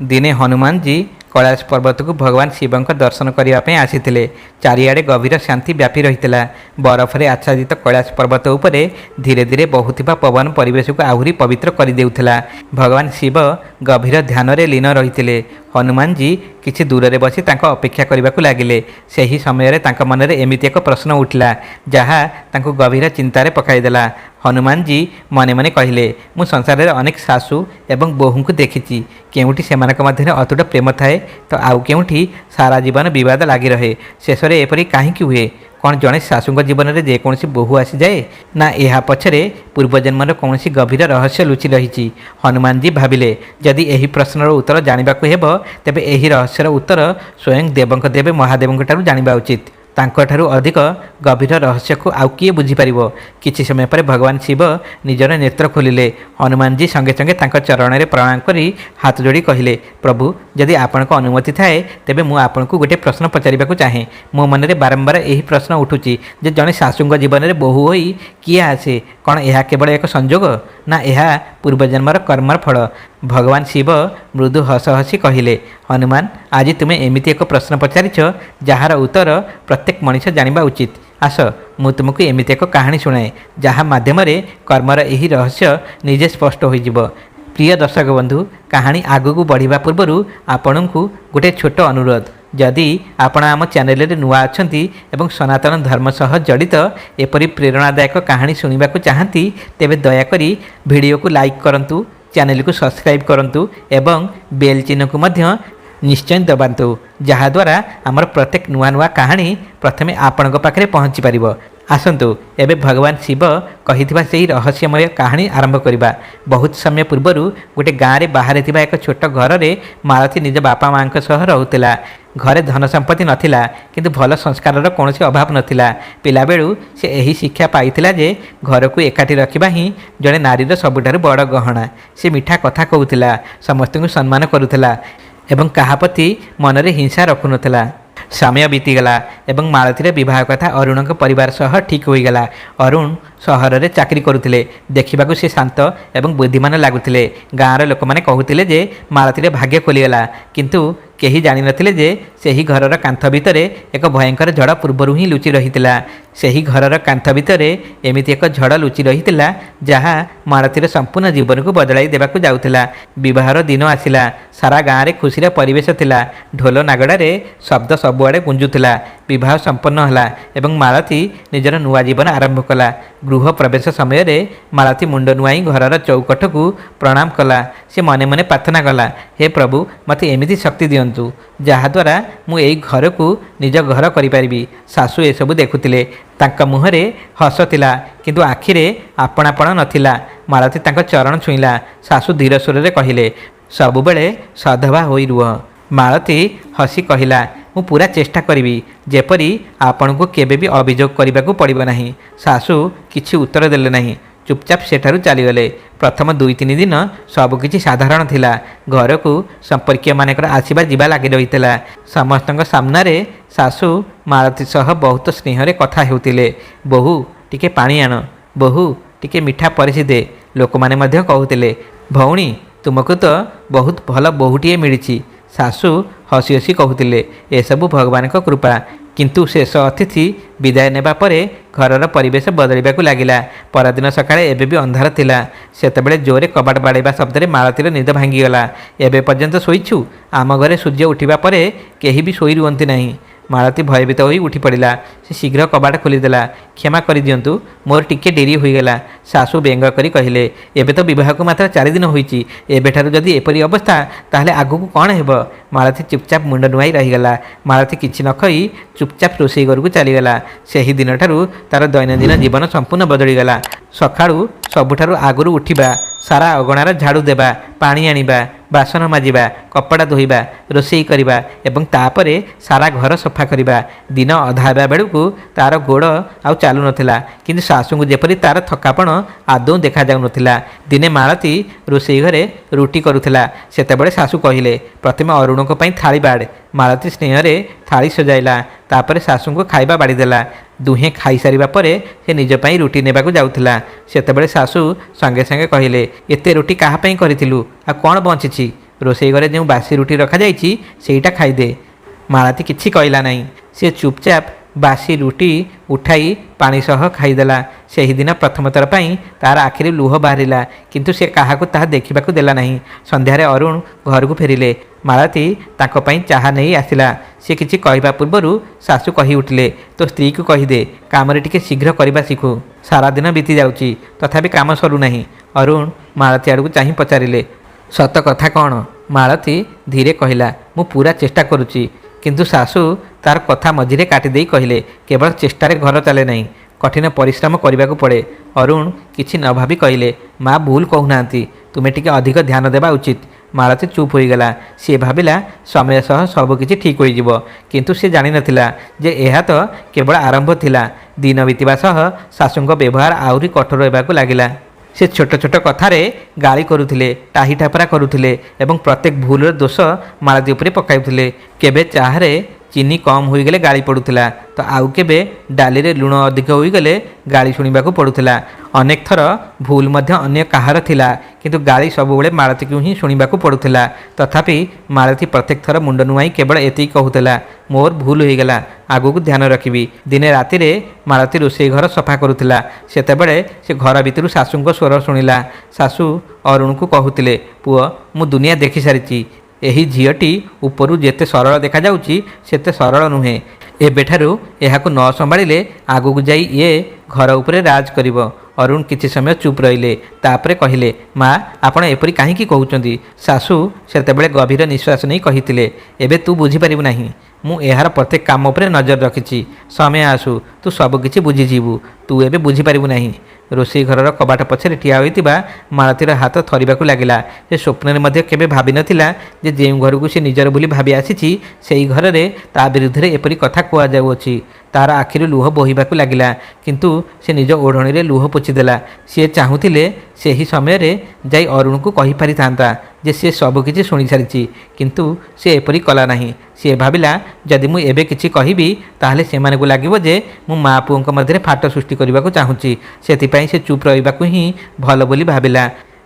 दिने हनुमान जी कैलाश पर्वत को भगवान शिव दर्शन करने आसी चारिआडे गभीर शांति व्यापी रही बरफरे आच्छादित कैलाश पर्वत उपरे धीरे धीरे बहुथिबा पवन परिवेश को आहरी पवित्र कर देउथिला। भगवान शिव गभीर ध्यान रे लीन रही। हनुमान जी किछि दूर रे बसी तांको अपेक्षा करबाकू लागिले। सेही समय रे तांको मन रे एमिति एक प्रश्न उठिला जहा तांको गभीर चिंतारे पकाइदेला। हनुमान जी मने मने कहिले, मु संसार रे अनेक सासू एवं बोहू को देखिछि, केउठी सेमानक मध्य अतुट प्रेम थाए तो आउ केउठी सारा जीवन विवाद लगी रहे। शेष में एपरी कहीं हुए? कौन जड़े शाशु जीवन में जेकोसी बोहू आसी जाए ना यह पछरे पूर्वजन्मर कौन गभीर रहस्य लुचि रही। हनुमान जी भाविले जदि यही प्रश्नर उत्तर जानिबाकू हेबो तेबे एही रहस्यर उत्तर स्वयं देवंक देवे महादेवंक ठारू जानिबा उचित। तांकठारू अधिक गभीर रहस्य को आउ किए बुझीपारिबो। किछि समय पर भगवान शिव निजर नेत्र खोलिले। हनुमान जी संगे संगे तांक चरण में प्रणाम करी हाथ जोड़ी कहिले, प्रभु जदि आपनक अनुमति थाए तेबे मु आपनकू गोटे प्रश्न पचारिबाकू चाहे। मो मन में बारंबार यही प्रश्न उठुची जे जड़े शाशुंग जीवन में बोहू होई किए आसे, कौन यह केवल एक संजोग ना यह पूर्वजन्मर कर्मर फल? भगवान शिव मृदु हस हसी कहिले, हनुमान आज तुम्हें एमिति एक प्रश्न पचारिछ जार उत्तर प्रत्येक मनुष्य जानिबा उचित। आस मु तुमको एमिति एक कहानी शुणाए जहाँ माध्यम कर्मर यही रहस्य निजे स्पष्ट हो। प्रिय दर्शक बंधु, कहानी आगू बढ़िबा पूर्वर आपण को गोटे छोट अनुरोध, जदि आपण आम चैनल नुआ अच्छी एवं सनातन धर्म सह जड़ित एपरी प्रेरणादायक कहानी शुणा चाहती तेबे दयाकोरी वीडियो को लाइक करंतु, चैनल को सब्सक्राइब करंतु एवं बेल चिन्ह को मध्य निश्चय दबातु, जहाद्वारा आमर प्रत्येक नुआ नुआ कहानी प्रथमे आपणक पाखरे पहुँची पारिबो। आसंतु एबे भगवान शिव कहिथिबा सेही रहस्यमय कहानी आरंभ करिबा। बहुत समय पूर्वर गोटे गाँव में बाहर थिबा एक छोट घर में मालती निज बापा माँ सह रहूतिला। घरे धन संपत्ति नथिला किंतु भल संस्कार कौन अभाव नथिला। पिला बेलू से यही शिक्षा पाइथिला जे घर को एकाठी रखिबा ही जड़े नारीर सबुठारु बड़ गहना। से मिठा कथा कहूतिला, समस्त को सम्मान करुथिला एवं काहापति मनरे हिंसा रखुनथिला। समय बीतीगला एवं मालतीर विवाह कथा अरुण परिवार सह ठीक हो गला। अरुण सहर में चाकरी करुले, देखा से शांत एवं बुद्धिमान लगुले। गाँवर लोक मैंने कहते जे मालतीर भाग्य खोलीगला, किंतु केही जानी नथिले जे सेही घरर कांथ भितर एक भयंकर झड़ पूर्वर ही लुचि रही। सेही घरर कांथ भितर एमिति एक झड़ लुचि रही जहाँ मालतीर संपूर्ण जीवन को बदलाई देवाक जाउथिला। विवाहर दिन आसिला, सारा गाँव में खुशीर परिवेश थिला। ढोल नागड़े शब्द सबुआड़े गुंजुथिला। विवाह संपन्न होला एवं मालती निजर नुआ जीवन आरंभ कला। गृह प्रवेश समय मालती मुंड नुआई घरर चौकठ को प्रणाम कला। से मने मने प्रार्थना कला, हे प्रभु मते एमिति शक्ति दियंतु जहाद्वारा मु एई घर को निज घर करिपारिबी। सासू एसबू देखुतिले, तांका मुहरे हस थिला किंतु आखिरे आपणापण नथिला। मालती तांका चरण छुईला। सासू धीर स्वर रे कहिले, सबुबेले सधवा होई रुह। मालती हसी कहिला, मु पूरा चेष्टा करी जेपरी आपण को केबे भी अभियोग करने को पड़ो ना। सासू किछि उत्तर देले नहीं, चुपचाप सेठारु चलीगले। प्रथम 2-3 दिन सबकि साधारण थिला। घर को संपर्क मानकर आसवा जीवा लगी रही। समस्त सामने सासू मालती सह बहुत स्नेह कथा हेउतिले। बोहू टिके पानी आण, बोहू टिके मिठा परिसी दे। लोक माने कहते, भौणी तुमको तो बहुत भल बोहूटीए मिली। सासू हसी हसी कहते, एसबू भगवान का कृपा। किंतु शेष अतिथि विदाय नेबा परे घरर परिवेश बदलिबाकू लागिला। परदिन सकाळे एबे भी अंधार थिला। सेतेबेले जोरे कबाट बाड़ेबा शब्दरे मालतीर निद भांगीगला। एबे पर्यंत शोइछु, आम घरे सूर्य उठिबा परे केही भी शोई रुहंती नहीं। मालती भयभीत होई उठी पड़ा। से शीघ्र कबाट खोलीदेला। क्षमा कर दियंतु, मोर टिके डेरी होईगला। सासू व्यंग करी कहिले, एबे तो विवाह को मात्र 4 दिन होईची, एबेठारु जदि एपरी अवस्था ताहले आगु को कौन हेब? मालती चुपचाप मुंड नुआई रहीगला। मालती किछि न कही चुपचाप रोषेई घर को चलीगला। सेही दिन ठारू तार दैनंदिन जीवन संपूर्ण बदलीगला। सकाळू सबुठारु आगुरु उठिबा, सारा अगणार झाड़ू देबा, पानी आनिबा, बासन माजिबा, कपड़ा धोइबा, रोषेई करिबा एवं तापरे सारा घर सफा करिबा। दिन अधा हेबा बेलू तार गोड़ आउ चालू नथिला, किंतु सासू जेपरी तार थकापण आदौ देखा जाउ नथिला। दिने मालती रोषेई घरे रुटी करुथिला। सेतेबेले सासू कहिले, प्रथमे अरुण को पई थाली बाड़। मालती स्नेह रे थाली सजाइला। तापरे सासू को खाइबा बाड़ी देला। दुहे खाई सारिबा परे से निज पई रुटी नेबाकू जाउथिला। सेतेबेले सासू संगे संगे कहिले, एते रुटी काहा पई करिथिलु आ कोन बंचिछि? ରୋଷେଇ ଘରେ ଯେଉଁ ବାସି ରୁଟି ରଖାଯାଇଛି ସେଇଟା ଖାଇଦେ। ମାଳତୀ କିଛି କହିଲା ନାହିଁ। ସେ ଚୁପଚାପ ବାସି ରୁଟି ଉଠାଇ ପାଣି ସହ ଖାଇଦେଲା। ସେହିଦିନ ପ୍ରଥମ ଥର ପାଇଁ ତାର ଆଖିରେ ଲୁହ ବାହାରିଲା, କିନ୍ତୁ ସେ କାହାକୁ ତାହା ଦେଖିବାକୁ ଦେଲା ନାହିଁ। ସନ୍ଧ୍ୟାରେ ଅରୁଣ ଘରକୁ ଫେରିଲେ। ମାଳତୀ ତାଙ୍କ ପାଇଁ ଚାହା ନେଇ ଆସିଲା। ସେ କିଛି କହିବା ପୂର୍ବରୁ ଶାଶୁ କହି ଉଠିଲେ, ତୋ ସ୍ତ୍ରୀକୁ କହିଦେ କାମରେ ଟିକେ ଶୀଘ୍ର କରିବା ଶିଖୁ। ସାରା ଦିନ ବିତି ଯାଉଛି, ତଥାପି କାମ ସରୁନାହିଁ। ଅରୁଣ ମାଳତୀ ଆଡ଼କୁ ଚାହିଁ ପଚାରିଲେ, ସତ କଥା କ'ଣ? ମାଳତୀ ଧୀରେ କହିଲା, ମୁଁ ପୁରା ଚେଷ୍ଟା କରୁଛି। କିନ୍ତୁ ଶାଶୁ ତାର କଥା ମଝିରେ କାଟିଦେଇ କହିଲେ, କେବଳ ଚେଷ୍ଟାରେ ଘର ଚାଲେ ନାହିଁ, କଠିନ ପରିଶ୍ରମ କରିବାକୁ ପଡ଼େ। ଅରୁଣ କିଛି ନ ଭାବି କହିଲେ, ମା ଭୁଲ କହୁନାହାନ୍ତି, ତୁମେ ଟିକେ ଅଧିକ ଧ୍ୟାନ ଦେବା ଉଚିତ। ମାଳତୀ ଚୁପ୍ ହୋଇଗଲା। ସିଏ ଭାବିଲା ସମୟ ସହ ସବୁକିଛି ଠିକ୍ ହୋଇଯିବ, କିନ୍ତୁ ସେ ଜାଣିନଥିଲା ଯେ ଏହା ତ କେବଳ ଆରମ୍ଭ ଥିଲା। ଦିନ ବିତିବା ସହ ଶାଶୁଙ୍କ ବ୍ୟବହାର ଆହୁରି କଠୋର ହେବାକୁ ଲାଗିଲା। ସେ ଛୋଟ ଛୋଟ କଥାରେ ଗାଳି କରୁଥିଲେ, ଟାହିଟାପରା କରୁଥିଲେ ଏବଂ ପ୍ରତ୍ୟେକ ଭୁଲର ଦୋଷ ମାଳତୀ ଉପରେ ପକାଉଥିଲେ। କେବେ ଚାହାରେ ଚିନି କମ୍ ହୋଇଗଲେ ଗାଳି ପଡ଼ୁଥିଲା, ତ ଆଉ କେବେ ଡାଲିରେ ଲୁଣ ଅଧିକ ହୋଇଗଲେ ଗାଳି ଶୁଣିବାକୁ ପଡ଼ୁଥିଲା। ଅନେକ ଥର ଭୁଲ ମଧ୍ୟ ଅନ୍ୟ କାହାର ଥିଲା, କିନ୍ତୁ ଗାଳି ସବୁବେଳେ ମାଳତୀକୁ ହିଁ ଶୁଣିବାକୁ ପଡ଼ୁଥିଲା। ତଥାପି ମାଳତୀ ପ୍ରତ୍ୟେକ ଥର ମୁଣ୍ଡ ନୁଆଁଇ କେବଳ ଏତିକି କହୁଥିଲା, ମୋର ଭୁଲ ହୋଇଗଲା, ଆଗକୁ ଧ୍ୟାନ ରଖିବି। ଦିନେ ରାତିରେ ମାଳତୀ ରୋଷେଇ ଘର ସଫା କରୁଥିଲା। ସେତେବେଳେ ସେ ଘର ଭିତରୁ ଶାଶୁଙ୍କ ସ୍ୱର ଶୁଣିଲା। ଶାଶୁ ଅରୁଣକୁ କହୁଥିଲେ, ପୁଅ, ମୁଁ ଦୁନିଆ ଦେଖିସାରିଛି। ଏହି ଝିଅଟି ଉପରୁ ଯେତେ ସରଳ ଦେଖାଯାଉଛି ସେତେ ସରଳ ନୁହେଁ। ଏବେଠାରୁ ଏହାକୁ ନ ସମ୍ଭାଳିଲେ ଆଗକୁ ଯାଇ ଇଏ ଘର ଉପରେ ରାଜ କରିବ। ଅରୁଣ କିଛି ସମୟ ଚୁପ୍ ରହିଲେ, ତାପରେ କହିଲେ, ମା ଆପଣ ଏପରି କାହିଁକି କହୁଛନ୍ତି? ଶାଶୁ ସେତେବେଳେ ଗଭୀର ନିଶ୍ୱାସ ନେଇ କହିଥିଲେ, ଏବେ ତୁ ବୁଝିପାରିବୁ ନାହିଁ। ମୁଁ ଏହାର ପ୍ରତ୍ୟେକ କାମ ଉପରେ ନଜର ରଖିଛି। ସମୟ ଆସୁ ତୁ ସବୁକିଛି ବୁଝିଯିବୁ। ତୁ ଏବେ ବୁଝିପାରିବୁ ନାହିଁ। ରୋଷେଇ ଘରର କବାଟ ପଛରେ ଠିଆ ହୋଇଥିବା ମାଳତୀର ହାତ ଥରିବାକୁ ଲାଗିଲା। ସେ ସ୍ୱପ୍ନରେ ମଧ୍ୟ କେବେ ଭାବିନଥିଲା ଯେ ଯେଉଁ ଘରକୁ ସେ ନିଜର ବୋଲି ଭାବି ଆସିଛି ସେହି ଘରରେ ତା ବିରୁଦ୍ଧରେ ଏପରି କଥା କୁହାଯାଉଅଛି। ତାର ଆଖିରୁ ଲୁହ ବୋହିବାକୁ ଲାଗିଲା, କିନ୍ତୁ ସେ ନିଜ ଓଢ଼ଣୀରେ ଲୁହ ପୋଛିଦେଲା। ସିଏ ଚାହୁଁଥିଲେ ସେହି ସମୟରେ ଯାଇ ଅରୁଣକୁ କହିପାରିଥାନ୍ତା ଯେ ସେ ସବୁକିଛି ଶୁଣିସାରିଛି, କିନ୍ତୁ ସେ ଏପରି କଲା ନାହିଁ। ସିଏ ଭାବିଲା, ଯଦି ମୁଁ ଏବେ କିଛି କହିବି ତାହେଲେ ସେମାନଙ୍କୁ ଲାଗିବ ଯେ ମୁଁ ମା ପୁଅଙ୍କ ମଧ୍ୟରେ ଫାଟ ସୃଷ୍ଟି କରିବାକୁ ଚାହୁଁଛି। ସେଥିପାଇଁ ସେ ଚୁପ୍ ରହିବାକୁ ହିଁ ଭଲ ବୋଲି ଭାବିଲା।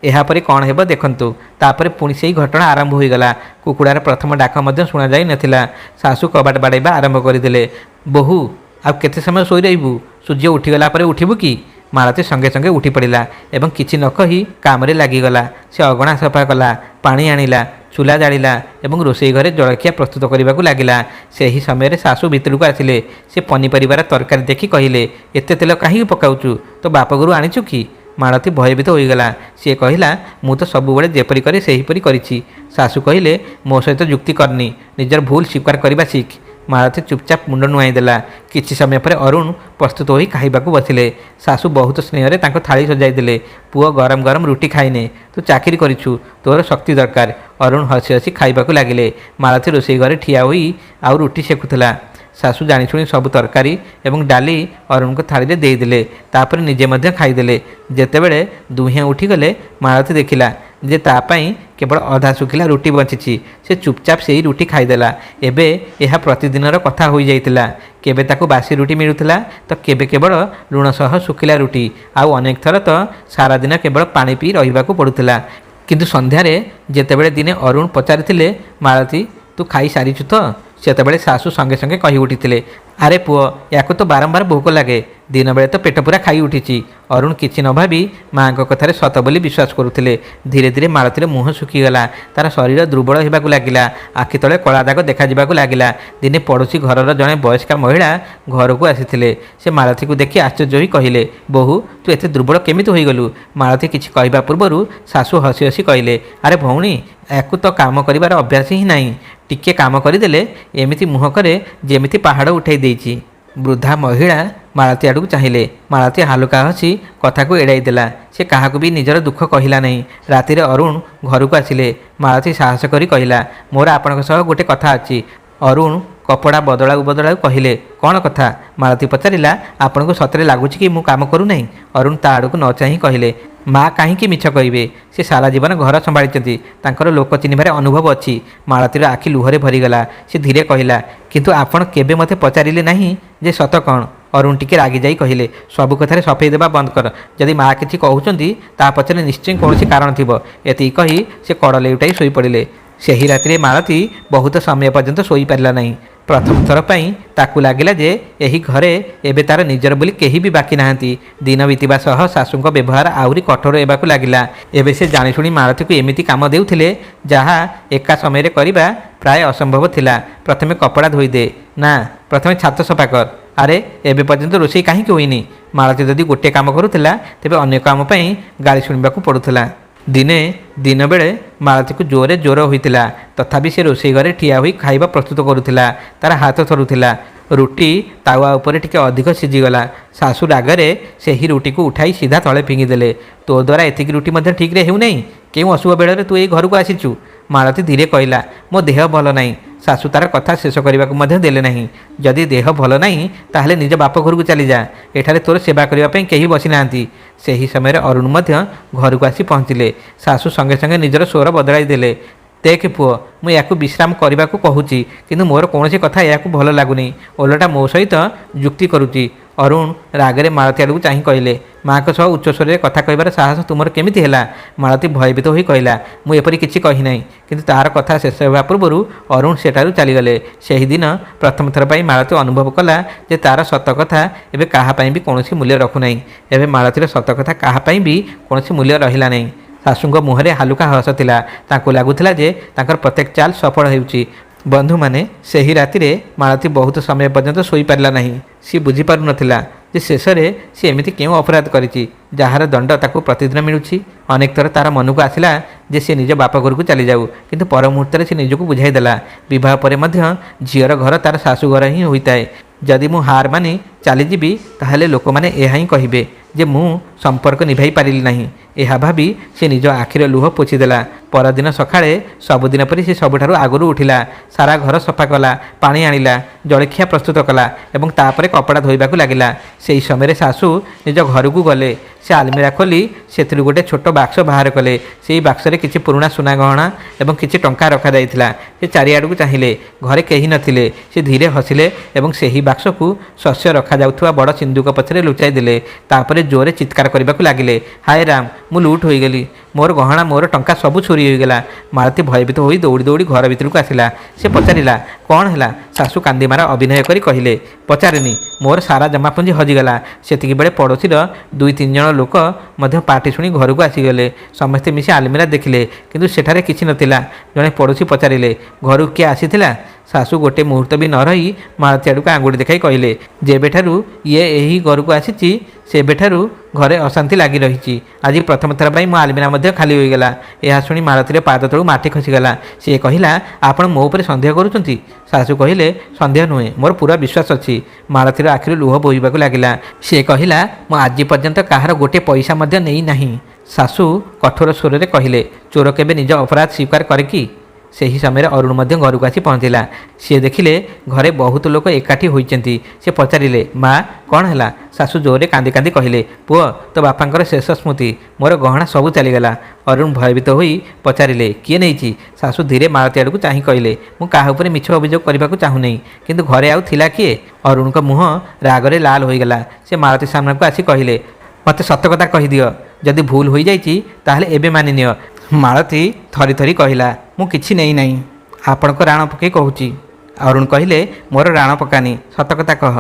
ଏହାପରେ କ'ଣ ହେବ ଦେଖନ୍ତୁ। ତାପରେ ପୁଣି ସେହି ଘଟଣା ଆରମ୍ଭ ହୋଇଗଲା। କୁକୁଡ଼ାର ପ୍ରଥମ ଡାକ ମଧ୍ୟ ଶୁଣାଯାଇ ନଥିଲା। ଶାଶୁ କବାଟ ବାଡ଼ାଇବା ଆରମ୍ଭ କରିଦେଲେ। ବୋହୂ, ଆଉ କେତେ ସମୟ ଶୋଇ ରହିବୁ? ସୂର୍ଯ୍ୟ ଉଠିଗଲା ପରେ ଉଠିବୁ କି? ମାଳତୀ ସଙ୍ଗେ ସଙ୍ଗେ ଉଠି ପଡ଼ିଲା ଏବଂ କିଛି ନ କହି କାମରେ ଲାଗିଗଲା। ସେ ଅଗଣା ସଫା କଲା, ପାଣି ଆଣିଲା, ଚୁଲା ଜାଳିଲା ଏବଂ ରୋଷେଇ ଘରେ ଜଳଖିଆ ପ୍ରସ୍ତୁତ କରିବାକୁ ଲାଗିଲା। ସେହି ସମୟରେ ଶାଶୁ ଭିତରକୁ ଆସିଲେ। ସେ ପନିପରିବାର ତରକାରୀ ଦେଖି କହିଲେ, ଏତେ ତେଲ କାହିଁକି ପକାଉଛୁ? ତୋ ବାପଘରୁ ଆଣିଛୁ କି? ମାଳତୀ ଭୟଭୀତ ହୋଇଗଲା। ସିଏ କହିଲା, ମୁଁ ତ ସବୁବେଳେ ଯେପରି କରେ ସେହିପରି କରିଛି। ଶାଶୁ କହିଲେ, ମୋ ସହିତ ଯୁକ୍ତି କରନି, ନିଜର ଭୁଲ ସ୍ୱୀକାର କରିବା ଶିଖ। ମାଳତୀ ଚୁପଚାପ ମୁଣ୍ଡ ନୁଆଇଁ ଦେଲା। କିଛି ସମୟ ପରେ ଅରୁଣ ପ୍ରସ୍ତୁତ ହୋଇ ଖାଇବାକୁ ବସିଲେ। ଶାଶୁ ବହୁତ ସ୍ନେହରେ ତାଙ୍କ ଥାଳି ସଜାଇ ଦେଲେ। ପୁଅ, ଗରମ ଗରମ ରୁଟି ଖାଇନେ, ତୁ ଚାକିରି କରିଛୁ, ତୋର ଶକ୍ତି ଦରକାର। ଅରୁଣ ହସି ହସି ଖାଇବାକୁ ଲାଗିଲେ। ମାଳତୀ ରୋଷେଇ ଘରେ ଠିଆ ହୋଇ ଆଉ ରୁଟି ସେକୁଥିଲା। ଶାଶୁ ଜାଣିଶୁଣି ସବୁ ତରକାରୀ ଏବଂ ଡାଲି ଅରୁଣଙ୍କ ଥାଳିରେ ଦେଇଦେଲେ। ତାପରେ ନିଜେ ମଧ୍ୟ ଖାଇଦେଲେ। ଯେତେବେଳେ ଦୁହେଁ ଉଠିଗଲେ ମାଳତୀ ଦେଖିଲା ଯେ ତା ପାଇଁ କେବଳ ଅଧା ଶୁଖିଲା ରୁଟି ବଞ୍ଚିଛି। ସେ ଚୁପଚାପ ସେହି ରୁଟି ଖାଇଦେଲା। ଏବେ ଏହା ପ୍ରତିଦିନର କଥା ହୋଇଯାଇଥିଲା। କେବେ ତାକୁ ବାସି ରୁଟି ମିଳୁଥିଲା, ତ କେବେ କେବଳ ଲୁଣ ସହ ଶୁଖିଲା ରୁଟି, ଆଉ ଅନେକ ଥର ତ ସାରାଦିନ କେବଳ ପାଣି ପିଇ ରହିବାକୁ ପଡ଼ୁଥିଲା। କିନ୍ତୁ ସନ୍ଧ୍ୟାରେ ଯେତେବେଳେ ଦିନେ ଅରୁଣ ପଚାରିଥିଲେ, ମାଳତୀ, ତୁ ଖାଇସାରିଛୁ ତ? ସେତେବେଳେ ଶାଶୁ ସଙ୍ଗେ ସଙ୍ଗେ କହି ଉଠିଥିଲେ, ଆରେ ପୁଅ, ୟାକୁ ତ ବାରମ୍ବାର ଭୋକ ଲାଗେ, ଦିନବେଳେ ତ ପେଟ ପୁରା ଖାଇ ଉଠିଛି। ଅରୁଣ କିଛି ନ ଭାବି ମାଆଙ୍କ କଥାରେ ସତ ବୋଲି ବିଶ୍ୱାସ କରୁଥିଲେ। ଧୀରେ ଧୀରେ ମାଳତୀର ମୁହଁ ଶୁଖିଗଲା। ତାର ଶରୀର ଦୁର୍ବଳ ହେବାକୁ ଲାଗିଲା। ଆଖି ତଳେ କଳା ଦାଗ ଦେଖାଯିବାକୁ ଲାଗିଲା। ଦିନେ ପଡ଼ୋଶୀ ଘରର ଜଣେ ବୟସ୍କା ମହିଳା ଘରକୁ ଆସିଥିଲେ। ସେ ମାଳତୀକୁ ଦେଖି ଆଶ୍ଚର୍ଯ୍ୟ ହୋଇ କହିଲେ, ବୋହୂ, ତୁ ଏତେ ଦୁର୍ବଳ କେମିତି ହୋଇଗଲୁ? ମାଳତୀ କିଛି କହିବା ପୂର୍ବରୁ ଶାଶୁ ହସି ହସି କହିଲେ, ଆରେ ଭଉଣୀ, ୟାକୁ ତ କାମ କରିବାର ଅଭ୍ୟାସ ହିଁ ନାହିଁ। ଟିକିଏ କାମ କରିଦେଲେ ଏମିତି ମୁହଁ କରେ ଯେମିତି ପାହାଡ଼ ଉଠାଇ ଦେଇଛି। ବୃଦ୍ଧା ମହିଳା ମାଳତୀ ଆଡ଼କୁ ଚାହିଁଲେ। ମାଳତୀ ହାଲୁକା ହସି କଥାକୁ ଏଡ଼ାଇ ଦେଲା। ସେ କାହାକୁ ବି ନିଜର ଦୁଃଖ କହିଲା ନାହିଁ। ରାତିରେ ଅରୁଣ ଘରକୁ ଆସିଲେ। ମାଳତୀ ସାହସ କରି କହିଲା, ମୋର ଆପଣଙ୍କ ସହ ଗୋଟେ କଥା ଅଛି। ଅରୁଣ କପଡ଼ା ବଦଳାଉ ବଦଳାଉ କହିଲେ, କ'ଣ କଥା? ମାଳତୀ ପଚାରିଲା, ଆପଣଙ୍କୁ ସତରେ ଲାଗୁଛି କି ମୁଁ କାମ କରୁନାହିଁ? ଅରୁଣ ତା ଆଡ଼କୁ ନ ଚାହିଁ କହିଲେ, ମା କାହିଁକି ମିଛ କହିବେ? ସେ ସାରା ଜୀବନ ଘର ସମ୍ଭାଳିଛନ୍ତି, ତାଙ୍କର ଲୋକ ଚିହ୍ନିବାରେ ଅନୁଭବ ଅଛି। ମାଳତୀର ଆଖି ଲୁହରେ ଭରିଗଲା। ସେ ଧୀରେ କହିଲା, କିନ୍ତୁ ଆପଣ କେବେ ମୋତେ ପଚାରିଲେ ନାହିଁ ଯେ ସତ କ'ଣ? ଅରୁଣ ଟିକେ ରାଗି ଯାଇ କହିଲେ, ସବୁ କଥାରେ ସଫେଇ ଦେବା ବନ୍ଦ କର। ଯଦି ମା କିଛି କହୁଛନ୍ତି ତା ପଛରେ ନିଶ୍ଚୟ କୌଣସି କାରଣ ଥିବ। ଏତିକି କହି ସେ କଡ଼ ଲେଉଟାଇ ଶୋଇପଡ଼ିଲେ। ସେହି ରାତିରେ ମାଳତୀ ବହୁତ ସମୟ ପର୍ଯ୍ୟନ୍ତ ଶୋଇପାରିଲା ନାହିଁ। ପ୍ରଥମ ଥର ପାଇଁ ତାକୁ ଲାଗିଲା ଯେ ଏହି ଘରେ ଏବେ ତାର ନିଜର ବୋଲି କେହି ବି ବାକି ନାହାନ୍ତି। ଦିନ ବିତିବା ସହ ଶାଶୁଙ୍କ ବ୍ୟବହାର ଆହୁରି କଠୋର ହେବାକୁ ଲାଗିଲା। ଏବେ ସେ ଜାଣିଶୁଣି ମାଳତୀକୁ ଏମିତି କାମ ଦେଉଥିଲେ ଯାହା ଏକା ସମୟରେ କରିବା ପ୍ରାୟ ଅସମ୍ଭବ ଥିଲା। ପ୍ରଥମେ କପଡ଼ା ଧୋଇଦେ, ନା ପ୍ରଥମେ ଛାତ ସଫା କର। ଆରେ ଏବେ ପର୍ଯ୍ୟନ୍ତ ରୋଷେଇ କାହିଁକି ହୋଇନି? ମାଳତୀ ଯଦି ଗୋଟିଏ କାମ କରୁଥିଲା ତେବେ ଅନ୍ୟ କାମ ପାଇଁ ଗାଳି ଶୁଣିବାକୁ ପଡ଼ୁଥିଲା। ଦିନେ ଦିନ ବେଳେ ମାଳତୀକୁ ଜୋରରେ ଜ୍ୱର ହୋଇଥିଲା। ତଥାପି ସେ ରୋଷେଇ ଘରେ ଠିଆ ହୋଇ ଖାଇବା ପ୍ରସ୍ତୁତ କରୁଥିଲା। ତାର ହାତ ଥରୁଥିଲା। ରୁଟି ତାୱା ଉପରେ ଟିକେ ଅଧିକ ସିଝିଗଲା। ଶାଶୁ ରାଗରେ ସେହି ରୁଟିକୁ ଉଠାଇ ସିଧା ତଳେ ଫିଙ୍ଗିଦେଲେ। ତୋ ଦ୍ୱାରା ଏତିକି ରୁଟି ମଧ୍ୟ ଠିକ୍ରେ ହେଉନାହିଁ। କେଉଁ ଅଶୁଭ ବେଳରେ ତୁ ଏଇ ଘରକୁ ଆସିଛୁ? ମାଳତୀ ଧୀରେ କହିଲା, ମୋ ଦେହ ଭଲ ନାହିଁ। ଶାଶୁ ତାର କଥା ଶେଷ କରିବାକୁ ମଧ୍ୟ ଦେଲେ ନାହିଁ। ଯଦି ଦେହ ଭଲ ନାହିଁ ତାହେଲେ ନିଜ ବାପ ଘରକୁ ଚାଲିଯା। ଏଠାରେ ତୋର ସେବା କରିବା ପାଇଁ କେହି ବସିନାହାନ୍ତି। ସେହି ସମୟରେ ଅରୁଣ ମଧ୍ୟ ଘରକୁ ଆସି ପହଞ୍ଚିଲେ। ଶାଶୁ ସଙ୍ଗେ ସଙ୍ଗେ ନିଜର ସ୍ୱର ବଦଳାଇ ଦେଲେ। ଦେଖ ପୁଅ, ମୁଁ ୟାକୁ ବିଶ୍ରାମ କରିବାକୁ କହୁଛି, କିନ୍ତୁ ମୋର କୌଣସି କଥା ଏହାକୁ ଭଲ ଲାଗୁନି। ଓଲଟା ମୋ ସହିତ ଯୁକ୍ତି କରୁଛି। ଅରୁଣ ରାଗରେ ମାଳତୀ ଆଡ଼କୁ ଚାହିଁ କହିଲେ, ମାଆଙ୍କ ସହ ଉଚ୍ଚସ୍ୱରରେ କଥା କହିବାର ସାହସ ତୁମର କେମିତି ହେଲା? ମାଳତୀ ଭୟଭୀତ ହୋଇ କହିଲା, ମୁଁ ଏପରି କିଛି କହିନାହିଁ। କିନ୍ତୁ ତାହାର କଥା ଶେଷ ହେବା ପୂର୍ବରୁ ଅରୁଣ ସେଠାରୁ ଚାଲିଗଲେ। ସେହିଦିନ ପ୍ରଥମ ଥର ପାଇଁ ମାଳତୀ ଅନୁଭବ କଲା ଯେ ତାର ସତ କଥା ଏବେ କାହା ପାଇଁ ବି କୌଣସି ମୂଲ୍ୟ ରଖୁନାହିଁ। ଏବେ ମାଳତୀର ସତ କଥା କାହା ପାଇଁ ବି କୌଣସି ମୂଲ୍ୟ ରହିଲା ନାହିଁ। ଶାଶୁଙ୍କ ମୁହଁରେ ହାଲୁକା ହସ ଥିଲା। ତାଙ୍କୁ ଲାଗୁଥିଲା ଯେ ତାଙ୍କର ପ୍ରତ୍ୟେକ ଚାଲ ସଫଳ ହେଉଛି। ବନ୍ଧୁମାନେ, ସେହି ରାତିରେ ମାଳତୀ ବହୁତ ସମୟ ପର୍ଯ୍ୟନ୍ତ ଶୋଇପାରିଲା ନାହିଁ। ସିଏ ବୁଝିପାରୁନଥିଲା ଯେ ଶେଷରେ ସେ ଏମିତି କେଉଁ ଅପରାଧ କରିଛି ଯାହାର ଦଣ୍ଡ ତାକୁ ପ୍ରତିଦିନ ମିଳୁଛି। ଅନେକ ଥର ତାର ମନକୁ ଆସିଲା ଯେ ସେ ନିଜ ବାପ ଘରକୁ ଚାଲିଯାଉ, କିନ୍ତୁ ପର ମୁହୂର୍ତ୍ତରେ ସେ ନିଜକୁ ବୁଝାଇ ଦେଲା, ବିବାହ ପରେ ମଧ୍ୟ ଝିଅର ଘର ତାର ଶାଶୁଘର ହିଁ ହୋଇଥାଏ। ଯଦି ମୁଁ ହାର ମାନି ଚାଲିଯିବି ତାହେଲେ ଲୋକମାନେ ଏହା ହିଁ କହିବେ ଯେ ମୁଁ ସମ୍ପର୍କ ନିଭାଇ ପାରିଲି ନାହିଁ। ଏହା ଭାବି ସେ ନିଜ ଆଖିର ଲୁହ ପୋଛିଦେଲା। ପରଦିନ ସକାଳେ ସବୁଦିନ ପରି ସେ ସବୁଠାରୁ ଆଗରୁ ଉଠିଲା। ସାରା ଘର ସଫା କଲା, ପାଣି ଆଣିଲା, ଜଳଖିଆ ପ୍ରସ୍ତୁତ କଲା ଏବଂ ତାପରେ କପଡ଼ା ଧୋଇବାକୁ ଲାଗିଲା। ସେହି ସମୟରେ ଶାଶୁ ନିଜ ଘରକୁ ଗଲେ। ସେ ଆଲମିରା ଖୋଲି ସେଥିରୁ ଗୋଟିଏ ଛୋଟ ବାକ୍ସ ବାହାର କଲେ। ସେହି ବାକ୍ସରେ କିଛି ପୁରୁଣା ସୁନା ଗହଣା ଏବଂ କିଛି ଟଙ୍କା ରଖାଯାଇଥିଲା। ସେ ଚାରିଆଡ଼କୁ ଚାହିଁଲେ। ଘରେ କେହି ନଥିଲେ। ସେ ଧୀରେ ହସିଲେ ଏବଂ ସେହି ବାକ୍ସକୁ ଶସ୍ୟ ରଖାଯାଉଥିବା ବଡ଼ ସିନ୍ଦୁକ ପଛରେ ଲୁଚାଇ ଦେଲେ। ତାପରେ ଜୋରରେ ଚିତ୍କାର କରିବାକୁ ଲାଗିଲେ, ହାୟ ରାମ, ମୁଁ ଲୁଟ୍ ହୋଇଗଲି। ମୋର ଗହଣା, ମୋର ଟଙ୍କା ସବୁ ଚୋରି ହୋଇଗଲା। ମାଳତୀ ଭୟଭୀତ ହୋଇ ଦୌଡ଼ି ଦୌଡ଼ି ଘର ଭିତରକୁ ଆସିଲା। ସେ ପଚାରିଲା, କ'ଣ ହେଲା? ଶାଶୁ କାନ୍ଦିମାର ଅଭିନୟ କରି କହିଲେ, ପଚାରେନି, ମୋର ସାରା ଜମାପୁଞ୍ଜି ହଜିଗଲା। ସେତିକିବେଳେ ପଡ଼ୋଶୀର 2-3 ଜଣ ଲୋକ ମଧ୍ୟ ପାଟି ଶୁଣି ଘରକୁ ଆସିଗଲେ। ସମସ୍ତେ ମିଶି ଆଲମିରା ଦେଖିଲେ, କିନ୍ତୁ ସେଠାରେ କିଛି ନଥିଲା। ଜଣେ ପଡ଼ୋଶୀ ପଚାରିଲେ, ଘରକୁ କିଏ ଆସିଥିଲା? ଶାଶୁ ଗୋଟିଏ ମୁହୂର୍ତ୍ତ ବି ନ ରହି ମାଳତୀ ଆଡ଼କୁ ଆଙ୍ଗୁଠି ଦେଖାଇ କହିଲେ, ଯେବେଠାରୁ ଇଏ ଏହି ଘରକୁ ଆସିଛି ସେବେଠାରୁ ଘରେ ଅଶାନ୍ତି ଲାଗି ରହିଛି। ଆଜି ପ୍ରଥମ ଥର ପାଇଁ ମୋ ଆଲମିରା ମଧ୍ୟ ଖାଲି ହୋଇଗଲା। ଏହା ଶୁଣି ମାଳତୀର ପାଦ ତଳୁ ମାଟି ଖସିଗଲା। ସେ କହିଲା, ଆପଣ ମୋ ଉପରେ ସନ୍ଦେହ କରୁଛନ୍ତି? ଶାଶୁ କହିଲେ, ସନ୍ଦେହ ନୁହେଁ, ମୋର ପୁରା ବିଶ୍ୱାସ ଅଛି। ମାଳତୀର ଆଖିରୁ ଲୁହ ବୋହିବାକୁ ଲାଗିଲା। ସେ କହିଲା, ମୁଁ ଆଜି ପର୍ଯ୍ୟନ୍ତ କାହାର ଗୋଟିଏ ପଇସା ମଧ୍ୟ ନେଇ ନାହିଁ। ଶାଶୁ କଠୋର ସ୍ୱରରେ କହିଲେ, ଚୋର କେବେ ନିଜ ଅପରାଧ ସ୍ୱୀକାର କରେ କି? ସେହି ସମୟରେ ଅରୁଣ ମଧ୍ୟ ଘରକୁ ଆସି ପହଞ୍ଚିଲା। ସିଏ ଦେଖିଲେ ଘରେ ବହୁତ ଲୋକ ଏକାଠି ହୋଇଛନ୍ତି। ସେ ପଚାରିଲେ, ମା, କ'ଣ ହେଲା? ଶାଶୁ ଜୋରରେ କାନ୍ଦି କାନ୍ଦି କହିଲେ, ପୁଅ, ତୋ ବାପାଙ୍କର ଶେଷ ସ୍ମୃତି, ମୋର ଗହଣା ସବୁ ଚାଲିଗଲା। ଅରୁଣ ଭୟଭୀତ ହୋଇ ପଚାରିଲେ, କିଏ ନେଇଛି? ଶାଶୁ ଧୀରେ ମାଳତୀ ଆଡ଼କୁ ଚାହିଁ କହିଲେ, ମୁଁ କାହା ଉପରେ ମିଛ ଅଭିଯୋଗ କରିବାକୁ ଚାହୁଁନାହିଁ, କିନ୍ତୁ ଘରେ ଆଉ ଥିଲା କିଏ? ଅରୁଣଙ୍କ ମୁହଁ ରାଗରେ ଲାଲ ହୋଇଗଲା। ସେ ମାଳତୀ ସାମ୍ନାକୁ ଆସି କହିଲେ, ମୋତେ ସତ କଥା କହିଦିଅ। ଯଦି ଭୁଲ ହୋଇଯାଇଛି ତାହେଲେ ଏବେ ମାନିନିଅ। ମାଳତୀ ଥରି ଥରି କହିଲା, ମୁଁ କିଛି ନେଇନାହିଁ। ଆପଣଙ୍କ ରାଣ ପକାଇ କହୁଛି। ଅରୁଣ କହିଲେ, ମୋର ରାଣ ପକାନି, ସତ କଥା କହ।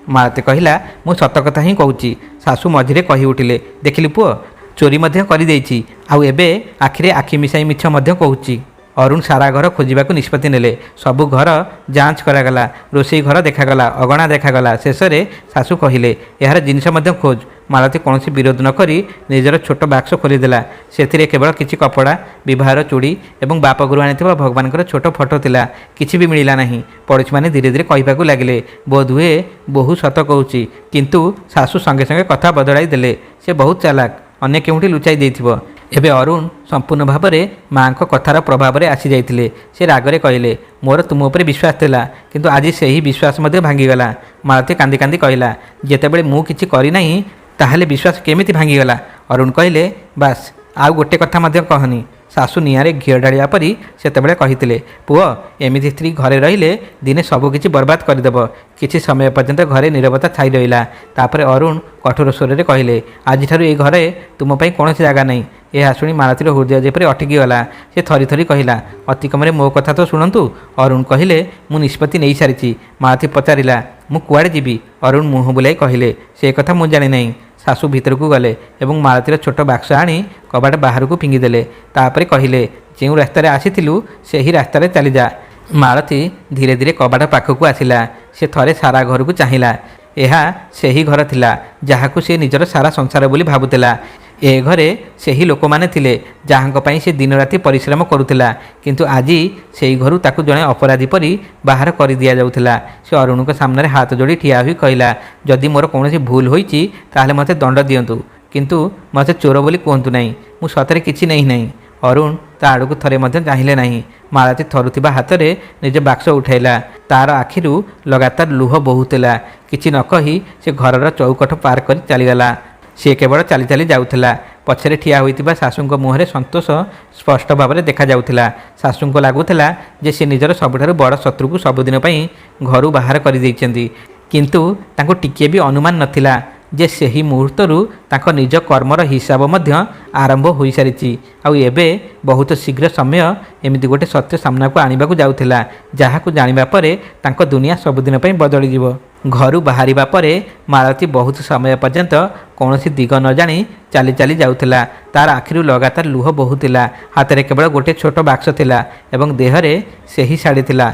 ମାଳତୀ କହିଲା, ମୁଁ ସତ କଥା ହିଁ କହୁଛି। ଶାଶୁ ମଝିରେ କହି ଉଠିଲେ, ଦେଖିଲି ପୁଅ, ଚୋରି ମଧ୍ୟ କରିଦେଇଛି, ଆଉ ଏବେ ଆଖିରେ ଆଖି ମିଶାଇ ମିଛ ମଧ୍ୟ କହୁଛି। ଅରୁଣ ସାରା ଘର ଖୋଜିବାକୁ ନିଷ୍ପତ୍ତି ନେଲେ। ସବୁ ଘର ଯାଞ୍ଚ କରାଗଲା, ରୋଷେଇ ଘର ଦେଖାଗଲା, ଅଗଣା ଦେଖାଗଲା। ଶେଷରେ ଶାଶୁ କହିଲେ, ଏହାର ଜିନିଷ ମଧ୍ୟ ଖୋଜ। ମାଳତୀ କୌଣସି ବିରୋଧ ନ କରି ନିଜର ଛୋଟ ବାକ୍ସ ଖୋଲିଦେଲା। ସେଥିରେ କେବଳ କିଛି କପଡ଼ା, ବିବାହର ଚୁଡ଼ି ଏବଂ ବାପ ଘରୁ ଆଣିଥିବା ଭଗବାନଙ୍କର ଛୋଟ ଫଟୋ ଥିଲା। କିଛି ବି ମିଳିଲା ନାହିଁ। ପଡ଼ୋଶୀମାନେ ଧୀରେ ଧୀରେ କହିବାକୁ ଲାଗିଲେ, ବୋଧହୁଏ ବୋହୂ ସତ କହୁଛି। କିନ୍ତୁ ଶାଶୁ ସଙ୍ଗେ ସଙ୍ଗେ କଥା ବଦଳାଇ ଦେଲେ, ସେ ବହୁତ ଚାଲାକ, ଅନ୍ୟ କେଉଁଠି ଲୁଚାଇ ଦେଇଥିବ। ଏବେ ଅରୁଣ ସମ୍ପୂର୍ଣ୍ଣ ଭାବରେ ମାଆଙ୍କ କଥାର ପ୍ରଭାବରେ ଆସିଯାଇଥିଲେ। ସେ ରାଗରେ କହିଲେ, ମୋର ତୁମ ଉପରେ ବିଶ୍ୱାସ ଥିଲା, କିନ୍ତୁ ଆଜି ସେହି ବିଶ୍ୱାସ ମଧ୍ୟ ଭାଙ୍ଗିଗଲା। ମାଳତୀ କାନ୍ଦି କାନ୍ଦି କହିଲା, ଯେତେବେଳେ ମୁଁ କିଛି କରିନାହିଁ ତାହେଲେ ବିଶ୍ୱାସ କେମିତି ଭାଙ୍ଗିଗଲା? ଅରୁଣ କହିଲେ, ବାସ୍, ଆଉ ଗୋଟେ କଥା ମଧ୍ୟ କହନି। ଶାଶୁ ନିଆଁରେ ଘିଅ ଢାଳିବା ପରି ସେତେବେଳେ କହିଥିଲେ, ପୁଅ ଏମିତି ସ୍ତ୍ରୀ ଘରେ ରହିଲେ ଦିନେ ସବୁକିଛି ବର୍ବାଦ କରିଦେବ। କିଛି ସମୟ ପର୍ଯ୍ୟନ୍ତ ଘରେ ନୀରବତା ଛାଇ ରହିଲା। ତାପରେ ଅରୁଣ କଠୋର ସ୍ୱରରେ କହିଲେ, ଆଜିଠାରୁ ଏ ଘରେ ତୁମ ପାଇଁ କୌଣସି ଜାଗା ନାହିଁ। ଏହା ଶୁଣି ମାଳତୀର ହୃଦୟ ଯେପରି ଅଟକିଗଲା। ସେ ଥରି ଥରି କହିଲା, ଅତି କମରେ ମୋ କଥା ତ ଶୁଣନ୍ତୁ। ଅରୁଣ କହିଲେ, ମୁଁ ନିଷ୍ପତ୍ତି ନେଇସାରିଛି। ମାଳତୀ ପଚାରିଲା, ମୁଁ କୁଆଡ଼େ ଯିବି? ଅରୁଣ ମୁହଁ ବୁଲାଇ କହିଲେ, ସେ କଥା ମୁଁ ଜାଣିନାହିଁ। ଶାଶୁ ଭିତରକୁ ଗଲେ ଏବଂ ମାଳତୀର ଛୋଟ ବାକ୍ସ ଆଣି କବାଟ ବାହାରକୁ ଫିଙ୍ଗିଦେଲେ। ତାପରେ କହିଲେ, ଯେଉଁ ରାସ୍ତାରେ ଆସିଥିଲୁ ସେହି ରାସ୍ତାରେ ଚାଲିଯା। ମାଳତୀ ଧୀରେ ଧୀରେ କବାଟ ପାଖକୁ ଆସିଲା। ସେ ଥରେ ସାରା ଘରକୁ ଚାହିଁଲା। ଏହା ସେହି ଘର ଥିଲା ଯାହାକୁ ସେ ନିଜର ସାରା ସଂସାର ବୋଲି ଭାବୁଥିଲା। ଏ ଘରେ ସେହି ଲୋକମାନେ ଥିଲେ ଯାହାଙ୍କ ପାଇଁ ସେ ଦିନରାତି ପରିଶ୍ରମ କରୁଥିଲା। କିନ୍ତୁ ଆଜି ସେହି ଘରୁ ତାକୁ ଜଣେ ଅପରାଧୀ ପରି ବାହାର କରିଦିଆଯାଉଥିଲା। ସେ ଅରୁଣଙ୍କ ସାମ୍ନାରେ ହାତ ଯୋଡ଼ି ଠିଆ ହୋଇ କହିଲା, ଯଦି ମୋର କୌଣସି ଭୁଲ ହୋଇଛି ତାହେଲେ ମୋତେ ଦଣ୍ଡ ଦିଅନ୍ତୁ, କିନ୍ତୁ ମୋତେ ଚୋର ବୋଲି କୁହନ୍ତୁ ନାହିଁ। ମୁଁ ସତରେ କିଛି ନେଇନାହିଁ। ଅରୁଣ ତା ଆଡ଼କୁ ଥରେ ମଧ୍ୟ ଚାହିଁଲେ ନାହିଁ। ମାଳତୀ ଥରୁଥିବା ହାତରେ ନିଜ ବାକ୍ସ ଉଠାଇଲା। ତାର ଆଖିରୁ ଲଗାତାର ଲୁହ ବୋହୁଥିଲା। କିଛି ନ କହି ସେ ଘରର ଚୌକଠ ପାର କରି ଚାଲିଗଲା। ସେ କେବଳ ଚାଲି ଚାଲି ଯାଉଥିଲା। ପଛରେ ଠିଆ ହୋଇଥିବା ଶାଶୁଙ୍କ ମୁହଁରେ ସନ୍ତୋଷ ସ୍ପଷ୍ଟ ଭାବରେ ଦେଖାଯାଉଥିଲା। ଶାଶୁଙ୍କୁ ଲାଗୁଥିଲା ଯେ ସେ ନିଜର ସବୁଠାରୁ ବଡ଼ ଶତ୍ରୁକୁ ସବୁଦିନ ପାଇଁ ଘରୁ ବାହାର କରିଦେଇଛନ୍ତି। କିନ୍ତୁ ତାଙ୍କୁ ଟିକିଏ ବି ଅନୁମାନ ନଥିଲା ଯେ ସେହି ମୁହୂର୍ତ୍ତରୁ ତାଙ୍କ ନିଜ କର୍ମର ହିସାବ ମଧ୍ୟ ଆରମ୍ଭ ହୋଇସାରିଛି। ଆଉ ଏବେ ବହୁତ ଶୀଘ୍ର ସମୟ ଏମିତି ଗୋଟେ ସତ୍ୟ ସାମ୍ନାକୁ ଆଣିବାକୁ ଯାଉଥିଲା ଯାହାକୁ ଜାଣିବା ପରେ ତାଙ୍କ ଦୁନିଆ ସବୁଦିନ ପାଇଁ ବଦଳିଯିବ। ଘରୁ ବାହାରିବା ପରେ ମାଳତୀ ବହୁତ ସମୟ ପର୍ଯ୍ୟନ୍ତ କୌଣସି ଦିଗ ନ ଜାଣି ଚାଲି ଚାଲି ଯାଉଥିଲା। ତାର ଆଖିରୁ ଲଗାତାର ଲୁହ ବୋହୁଥିଲା। ହାତରେ କେବଳ ଗୋଟିଏ ଛୋଟ ବାକ୍ସ ଥିଲା ଏବଂ ଦେହରେ ସେହି ଶାଢ଼ୀ ଥିଲା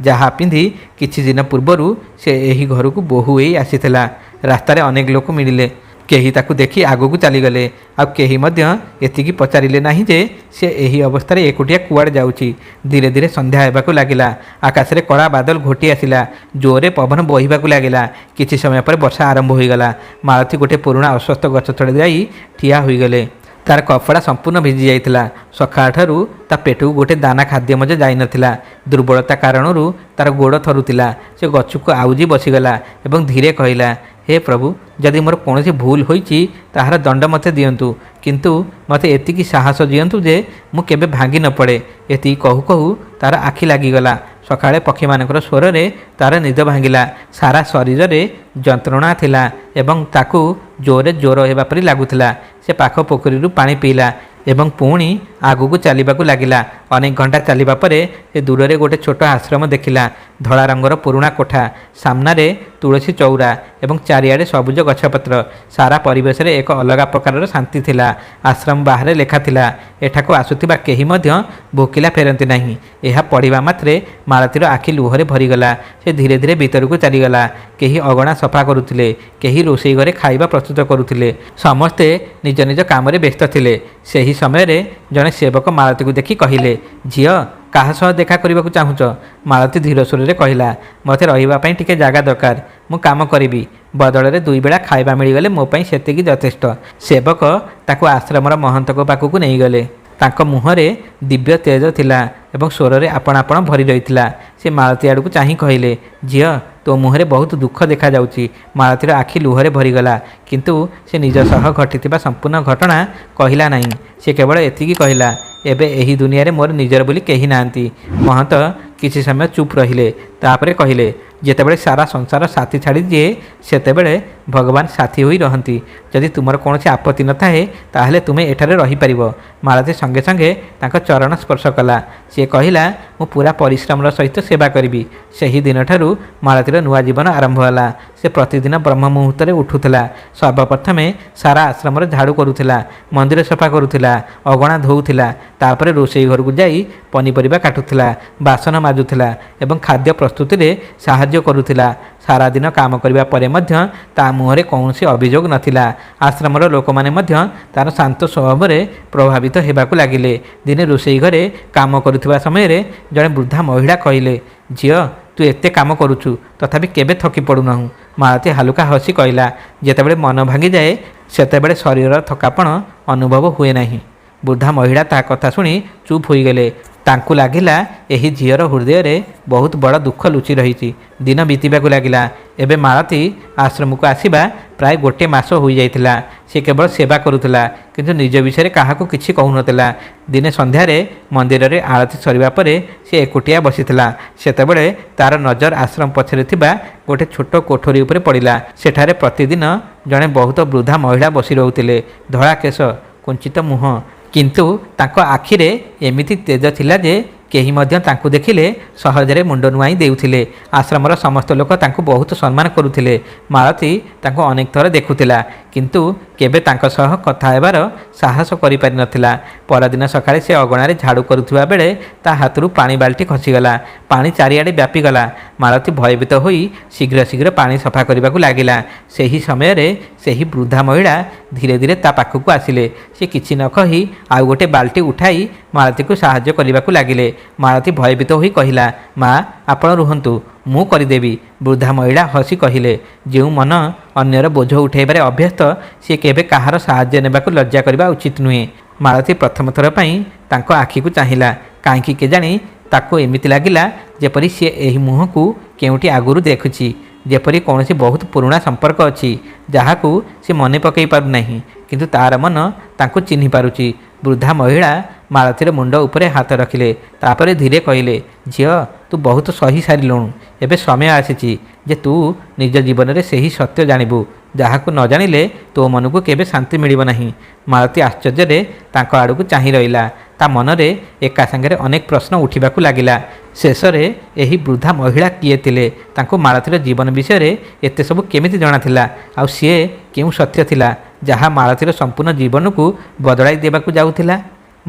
ଯାହା ପିନ୍ଧି କିଛି ଦିନ ପୂର୍ବରୁ ସେ ଏହି ଘରକୁ ବୋହୂ ହୋଇ ଆସିଥିଲା। ରାସ୍ତାରେ ଅନେକ ଲୋକ ମିଳିଲେ। କେହି ତାକୁ ଦେଖି ଆଗକୁ ଚାଲିଗଲେ। ଆଉ କେହି ମଧ୍ୟ ଏତିକି ପଚାରିଲେ ନାହିଁ ଯେ ସେ ଏହି ଅବସ୍ଥାରେ ଏକୁଟିଆ କୁଆଡ଼େ ଯାଉଛି। ଧୀରେ ଧୀରେ ସନ୍ଧ୍ୟା ହେବାକୁ ଲାଗିଲା। ଆକାଶରେ କଳା ବାଦଲ ଘୋଟି ଆସିଲା। ଜୋରରେ ପବନ ବହିବାକୁ ଲାଗିଲା। କିଛି ସମୟ ପରେ ବର୍ଷା ଆରମ୍ଭ ହୋଇଗଲା। ମାଳତୀ ଗୋଟିଏ ପୁରୁଣା ଅଶ୍ୱସ୍ଥ ଗଛ ତଳେ ଯାଇ ଠିଆ ହୋଇଗଲେ। ତାର କପଡ଼ା ସମ୍ପୂର୍ଣ୍ଣ ଭିଜି ଯାଇଥିଲା। ସକାଳଠାରୁ ତା ପେଟକୁ ଗୋଟିଏ ଦାନା ଖାଦ୍ୟ ମଧ୍ୟ ଯାଇନଥିଲା। ଦୁର୍ବଳତା କାରଣରୁ ତାର ଗୋଡ଼ ଥରୁଥିଲା। ସେ ଗଛକୁ ଆଉଜି ବସିଗଲା ଏବଂ ଧୀରେ କହିଲା, ହେ ପ୍ରଭୁ, ଯଦି ମୋର କୌଣସି ଭୁଲ ହୋଇଛି ତାହାର ଦଣ୍ଡ ମୋତେ ଦିଅନ୍ତୁ, କିନ୍ତୁ ମୋତେ ଏତିକି ସାହସ ଦିଅନ୍ତୁ ଯେ ମୁଁ କେବେ ଭାଙ୍ଗି ନ ପଡ଼େ। ଏତିକି କହୁ କହୁ ତାର ଆଖି ଲାଗିଗଲା। ସକାଳେ ପକ୍ଷୀମାନଙ୍କର ସ୍ୱରରେ ତାର ନିଦ ଭାଙ୍ଗିଲା। ସାରା ଶରୀରରେ ଯନ୍ତ୍ରଣା ଥିଲା ଏବଂ ତାକୁ ଜୋରରେ ଜ୍ୱର ହେବା ପରି ଲାଗୁଥିଲା। ସେ ପାଖ ପୋଖରୀରୁ ପାଣି ପିଇଲା ଏବଂ ପୁଣି ଆଗକୁ ଚାଲିବାକୁ ଲାଗିଲା। ଅନେକ ଘଣ୍ଟା ଚାଲିବା ପରେ ସେ ଦୂରରେ ଗୋଟିଏ ଛୋଟ ଆଶ୍ରମ ଦେଖିଲା। ଧଳା ରଙ୍ଗର ପୁରୁଣା କୋଠା, ସାମ୍ନାରେ ତୁଳସୀ ଚଉରା ଏବଂ ଚାରିଆଡ଼େ ସବୁଜ ଗଛପତ୍ର। ସାରା ପରିବେଶରେ ଏକ ଅଲଗା ପ୍ରକାରର ଶାନ୍ତି ଥିଲା। ଆଶ୍ରମ ବାହାରେ ଲେଖାଥିଲା, ଏଠାକୁ ଆସୁଥିବା କେହି ମଧ୍ୟ ଭୋକିଲା ଫେରନ୍ତି ନାହିଁ। ଏହା ପଢ଼ିବା ମାତ୍ରେ ମାଳତୀର ଆଖି ଲୁହରେ ଭରିଗଲା। ସେ ଧୀରେ ଧୀରେ ଭିତରକୁ ଚାଲିଗଲା। କେହି ଅଗଣା ସଫା କରୁଥିଲେ, କେହି ରୋଷେଇ ଘରେ ଖାଇବା ପ୍ରସ୍ତୁତ କରୁଥିଲେ। ସମସ୍ତେ ନିଜ ନିଜ କାମରେ ବ୍ୟସ୍ତ ଥିଲେ। ସେହି ସମୟରେ ଜଣେ ସେବକ ମାଳତୀକୁ ଦେଖି କହିଲେ, ଝିଅ, କାହା ସହ ଦେଖା କରିବାକୁ ଚାହୁଁଛ? ମାଳତୀ ଧୀର ସ୍ୱରରେ କହିଲା, ମୋତେ ରହିବା ପାଇଁ ଟିକେ ଜାଗା ଦରକାର। ମୁଁ କାମ କରିବି, ବଦଳରେ 2 ବେଳା ଖାଇବା ମିଳିଗଲେ ମୋ ପାଇଁ ସେତିକି ଯଥେଷ୍ଟ। ସେବକ ତାକୁ ଆଶ୍ରମର ମହନ୍ତଙ୍କ ପାଖକୁ ନେଇଗଲେ। ତାଙ୍କ ମୁହଁରେ ଦିବ୍ୟ ତେଜ ଥିଲା ଏବଂ ସ୍ୱରରେ ଆପଣାପଣ ଭରି ରହିଥିଲା। ସେ ମାଳତୀ ଆଡ଼କୁ ଚାହିଁ କହିଲେ, ଝିଅ, ତୋ ମୁହଁରେ ବହୁତ ଦୁଃଖ ଦେଖାଯାଉଛି। ମାଳତୀର ଆଖି ଲୁହରେ ଭରିଗଲା, କିନ୍ତୁ ସେ ନିଜ ସହ ଘଟିଥିବା ସମ୍ପୂର୍ଣ୍ଣ ଘଟଣା କହିଲା ନାହିଁ। ସେ କେବଳ ଏତିକି କହିଲା, ଏବେ ଏହି ଦୁନିଆରେ ମୋର ନିଜର ବୋଲି କେହି ନାହାନ୍ତି। ମହନ୍ତ କିଛି ସମୟ ଚୁପ୍ ରହିଲେ। ତାପରେ କହିଲେ, ଯେତେବେଳେ ସାରା ସଂସାର ସାଥୀ ଛାଡ଼ିଦିଏ ସେତେବେଳେ ଭଗବାନ ସାଥୀ ହୋଇ ରହନ୍ତି। ଯଦି ତୁମର କୌଣସି ଆପତ୍ତି ନଥାଏ ତାହେଲେ ତୁମେ ଏଠାରେ ରହିପାରିବ। ମାଳତୀ ସଙ୍ଗେ ସଙ୍ଗେ ତାଙ୍କ ଚରଣ ସ୍ପର୍ଶ କଲା। ସେ କହିଲା, ମୁଁ ପୁରା ପରିଶ୍ରମର ସହିତ ସେବା କରିବି। ସେହି ଦିନଠାରୁ ମାଳତୀର ନୂଆ ଜୀବନ ଆରମ୍ଭ ହେଲା। ସେ ପ୍ରତିଦିନ ବ୍ରହ୍ମ ମୁହୂର୍ତ୍ତରେ ଉଠୁଥିଲା। ସର୍ବପ୍ରଥମେ ସାରା ଆଶ୍ରମର ଝାଡ଼ୁ କରୁଥିଲା, ମନ୍ଦିର ସଫା କରୁଥିଲା, ଅଗଣା ଧୋଉଥିଲା। ତାପରେ ରୋଷେଇ ଘରକୁ ଯାଇ ପନିପରିବା କାଟୁଥିଲା, ବାସନ ମାଜୁଥିଲା ଏବଂ ଖାଦ୍ୟ ପ୍ରସ୍ତୁତିରେ ସାହାଯ୍ୟ କରୁଥିଲା। ସାରା ଦିନ କାମ କରିବା ପରେ ମଧ୍ୟ ତା ମୁହଁରେ କୌଣସି ଅଭିଯୋଗ ନଥିଲା। ଆଶ୍ରମର ଲୋକମାନେ ମଧ୍ୟ ତାର ଶାନ୍ତ ସ୍ୱଭାବରେ ପ୍ରଭାବିତ ହେବାକୁ ଲାଗିଲେ। ଦିନେ ରୋଷେଇ ଘରେ କାମ କରୁଥିବା ସମୟରେ ଜଣେ ବୃଦ୍ଧା ମହିଳା କହିଲେ, ଝିଅ, ତୁ ଏତେ କାମ କରୁଛୁ ତଥାପି କେବେ ଥକି ପଡ଼ୁନାହୁଁ। ମାଳତୀ ହାଲୁକା ହସି କହିଲା, ଯେତେବେଳେ ମନ ଭାଙ୍ଗିଯାଏ ସେତେବେଳେ ଶରୀରର ଥକାପଣ ଅନୁଭବ ହୁଏ ନାହିଁ। ବୃଦ୍ଧା ମହିଳା ତା କଥା ଶୁଣି ଚୁପ୍ ହୋଇଗଲେ। ତାଙ୍କୁ ଲାଗିଲା ଏହି ଝିଅର ହୃଦୟରେ ବହୁତ ବଡ଼ ଦୁଃଖ ଲୁଚି ରହିଛି। ଦିନ ବିତିବାକୁ ଲାଗିଲା। ଏବେ ମାଳତୀ ଆଶ୍ରମକୁ ଆସିବା ପ୍ରାୟ 1 ମାସ ହୋଇଯାଇଥିଲା। ସେ କେବଳ ସେବା କରୁଥିଲା, କିନ୍ତୁ ନିଜ ବିଷୟରେ କାହାକୁ କିଛି କହୁନଥିଲା। ଦିନେ ସନ୍ଧ୍ୟାରେ ମନ୍ଦିରରେ ଆଳତୀ ସରିବା ପରେ ସେ ଏକୁଟିଆ ବସିଥିଲା। ସେତେବେଳେ ତା'ର ନଜର ଆଶ୍ରମ ପଛରେ ଥିବା ଗୋଟେ ଛୋଟ କୋଠରୀ ଉପରେ ପଡ଼ିଲା। ସେଠାରେ ପ୍ରତିଦିନ ଜଣେ ବହୁତ ବୃଦ୍ଧା ମହିଳା ବସି ରହୁଥିଲେ। ଧଳା କେଶ, କୁଞ୍ଚିତ ମୁହଁ, କିନ୍ତୁ ତାଙ୍କ ଆଖିରେ ଏମିତି ତେଜ ଥିଲା ଯେ କେହି ମଧ୍ୟ ତାଙ୍କୁ ଦେଖିଲେ ସହଜରେ ମୁଣ୍ଡ ନୁଆଇଁ ଦେଉଥିଲେ। ଆଶ୍ରମର ସମସ୍ତ ଲୋକ ତାଙ୍କୁ ବହୁତ ସମ୍ମାନ କରୁଥିଲେ। ମାଳତୀ ତାଙ୍କୁ ଅନେକ ଥର ଦେଖୁଥିଲା, କିନ୍ତୁ କେବେ ତାଙ୍କ ସହ କଥା ହେବାର ସାହସ କରିପାରିନଥିଲା। ପରଦିନ ସକାଳେ ସେ ଅଗଣାରେ ଝାଡ଼ୁ କରୁଥିବା ବେଳେ ତା ହାତରୁ ପାଣି ବାଲ୍ଟି ଖସିଗଲା। ପାଣି ଚାରିଆଡ଼େ ବ୍ୟାପିଗଲା। ମାଳତୀ ଭୟଭୀତ ହୋଇ ଶୀଘ୍ର ଶୀଘ୍ର ପାଣି ସଫା କରିବାକୁ ଲାଗିଲା। ସେହି ସମୟରେ ସେହି ବୃଦ୍ଧା ମହିଳା ଧୀରେ ଧୀରେ ତା ପାଖକୁ ଆସିଲେ। ସେ କିଛି ନ କହି ଆଉ ଗୋଟେ ବାଲ୍ଟି ଉଠାଇ ମାଳତୀକୁ ସାହାଯ୍ୟ କରିବାକୁ ଲାଗିଲେ। ମାଳତୀ ଭୟଭୀତ ହୋଇ କହିଲା, ମା, ଆପଣ ରୁହନ୍ତୁ, ମୁଁ କରିଦେବି। ବୃଦ୍ଧା ମହିଳା ହସି କହିଲେ, ଯେଉଁ ମନ ଅନ୍ୟର ବୋଝ ଉଠାଇବାରେ ଅଭ୍ୟସ୍ତ, ସେ କେବେ କାହାର ସାହାଯ୍ୟ ନେବାକୁ ଲଜ୍ଜା କରିବା ଉଚିତ ନୁହେଁ। ମାଳତୀ ପ୍ରଥମ ଥର ପାଇଁ ତାଙ୍କ ଆଖିକୁ ଚାହିଁଲା। କାହିଁକି କେଜାଣି ତାକୁ ଏମିତି ଲାଗିଲା ଯେପରି ସେ ଏହି ମୁହଁକୁ କେଉଁଠି ଆଗରୁ ଦେଖୁଛି, ଯେପରି କୌଣସି ବହୁତ ପୁରୁଣା ସମ୍ପର୍କ ଅଛି ଯାହାକୁ ସେ ମନେ ପକାଇ ପାରୁନାହିଁ, କିନ୍ତୁ ତା'ର ମନ ତାଙ୍କୁ ଚିହ୍ନି ପାରୁଛି। ବୃଦ୍ଧା ମହିଳା ମାଳତୀର ମୁଣ୍ଡ ଉପରେ ହାତ ରଖିଲେ। ତାପରେ ଧୀରେ କହିଲେ, ଝିଅ, ତୁ ବହୁତ ସହି ସାରିଲୁଣୁ। ଏବେ ସମୟ ଆସିଛି ଯେ ତୁ ନିଜ ଜୀବନରେ ସେହି ସତ୍ୟ ଜାଣିବୁ ଯାହାକୁ ନ ଜାଣିଲେ ତୋ ମନକୁ କେବେ ଶାନ୍ତି ମିଳିବ ନାହିଁ। ମାଳତୀ ଆଶ୍ଚର୍ଯ୍ୟରେ ତାଙ୍କ ଆଡ଼କୁ ଚାହିଁ ରହିଲା। ତା ମନରେ ଏକା ସାଙ୍ଗରେ ଅନେକ ପ୍ରଶ୍ନ ଉଠିବାକୁ ଲାଗିଲା। ଶେଷରେ ଏହି ବୃଦ୍ଧା ମହିଳା କିଏ ଥିଲେ? ତାଙ୍କୁ ମାଳତୀର ଜୀବନ ବିଷୟରେ ଏତେ ସବୁ କେମିତି ଜଣାଥିଲା? ଆଉ ସିଏ କେଉଁ ସତ୍ୟ ଥିଲା ଯାହା ମାଳତୀର ସମ୍ପୂର୍ଣ୍ଣ ଜୀବନକୁ ବଦଳାଇ ଦେବାକୁ ଯାଉଥିଲା?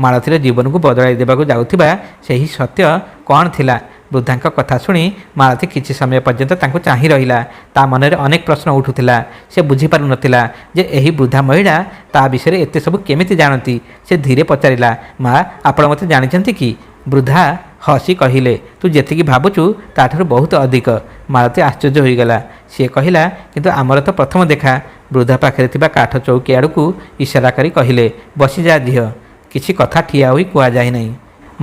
ମାଳତୀର ଜୀବନକୁ ବଦଳାଇ ଦେବାକୁ ଯାଉଥିବା ସେହି ସତ୍ୟ କ'ଣ ଥିଲା? ବୃଦ୍ଧାଙ୍କ କଥା ଶୁଣି ମାଳତୀ କିଛି ସମୟ ପର୍ଯ୍ୟନ୍ତ ତାଙ୍କୁ ଚାହିଁ ରହିଲା। ତା ମନରେ ଅନେକ ପ୍ରଶ୍ନ ଉଠୁଥିଲା। ସେ ବୁଝିପାରୁନଥିଲା ଯେ ଏହି ବୃଦ୍ଧା ମହିଳା ତା ବିଷୟରେ ଏତେ ସବୁ କେମିତି ଜାଣନ୍ତି। ସେ ଧୀରେ ପଚାରିଲା, ମା, ଆପଣ ମୋତେ ଜାଣିଛନ୍ତି କି? ବୃଦ୍ଧା ହସି କହିଲେ, ତୁ ଯେତିକି ଭାବୁଛୁ ତାଠାରୁ ବହୁତ ଅଧିକ। ମାଳତୀ ଆଶ୍ଚର୍ଯ୍ୟ ହୋଇଗଲା। ସିଏ କହିଲା, କିନ୍ତୁ ଆମର ତ ପ୍ରଥମ ଦେଖା। ବୃଦ୍ଧା ପାଖରେ ଥିବା କାଠ ଚୌକି ଆଡ଼କୁ ଇସାରା କରି କହିଲେ, ବସିଯା ଝିଅ। କିଛି କଥା ଠିଆ ହୋଇ କୁହାଯାଏ ନାହିଁ।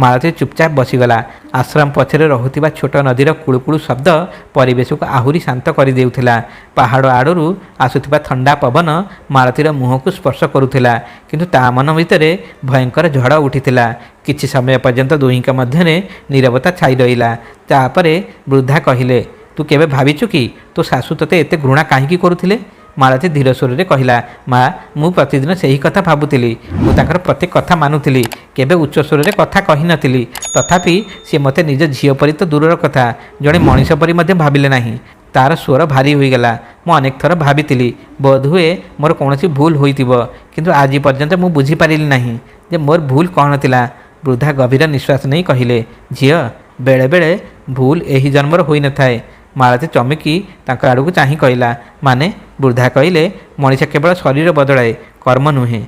ମାଳତୀ ଚୁପଚାପ ବସିଗଲା। ଆଶ୍ରମ ପଛରେ ରହୁଥିବା ଛୋଟ ନଦୀର କୁଳୁକୁଳୁ ଶବ୍ଦ ପରିବେଶକୁ ଆହୁରି ଶାନ୍ତ କରିଦେଉଥିଲା। ପାହାଡ଼ ଆଡ଼ରୁ ଆସୁଥିବା ଥଣ୍ଡା ପବନ ମାଳତୀର ମୁହଁକୁ ସ୍ପର୍ଶ କରୁଥିଲା, କିନ୍ତୁ ତା ମନ ଭିତରେ ଭୟଙ୍କର ଝଡ଼ ଉଠିଥିଲା। କିଛି ସମୟ ପର୍ଯ୍ୟନ୍ତ ଦୁହିଁଙ୍କ ମଧ୍ୟରେ ନୀରବତା ଛାଇ ରହିଲା। ତାପରେ ବୃଦ୍ଧା କହିଲେ, ତୁ କେବେ ଭାବିଛୁ କି ତୋ ଶାଶୁ ତୋତେ ଏତେ ଘୃଣା କାହିଁକି କରୁଥିଲେ? ମାଳତୀ ଧୀର ସ୍ୱରରେ କହିଲା, ମା, ମୁଁ ପ୍ରତିଦିନ ସେହି କଥା ଭାବୁଥିଲି। ମୁଁ ତାଙ୍କର ପ୍ରତ୍ୟେକ କଥା ମାନୁଥିଲି। କେବେ ଉଚ୍ଚ ସ୍ୱରରେ କଥା କହିନଥିଲି। ତଥାପି ସେ ମୋତେ ନିଜ ଝିଅ ପରି ତ ଦୂରର କଥା, ଜଣେ ମଣିଷ ପରି ମଧ୍ୟ ଭାବିଲେ ନାହିଁ। ତା'ର ସ୍ୱର ଭାରି ହୋଇଗଲା। ମୁଁ ଅନେକ ଥର ଭାବିଥିଲି ବୋଧହୁଏ ମୋର କୌଣସି ଭୁଲ ହୋଇଥିବ, କିନ୍ତୁ ଆଜି ପର୍ଯ୍ୟନ୍ତ ମୁଁ ବୁଝିପାରିଲି ନାହିଁ ଯେ ମୋର ଭୁଲ କ'ଣ ଥିଲା। ବୃଦ୍ଧା ଗଭୀର ନିଶ୍ୱାସ ନେଇ କହିଲେ, ଝିଅ, ବେଳେବେଳେ ଭୁଲ ଏହି ଜନ୍ମର ହୋଇନଥାଏ। ମାଳତୀ ଚମକି ତାଙ୍କ ଆଡ଼କୁ ଚାହିଁ କହିଲା, ମାନେ? ବୃଦ୍ଧା କହିଲେ, ମଣିଷ କେବଳ ଶରୀର ବଦଳାଏ, କର୍ମ ନୁହେଁ।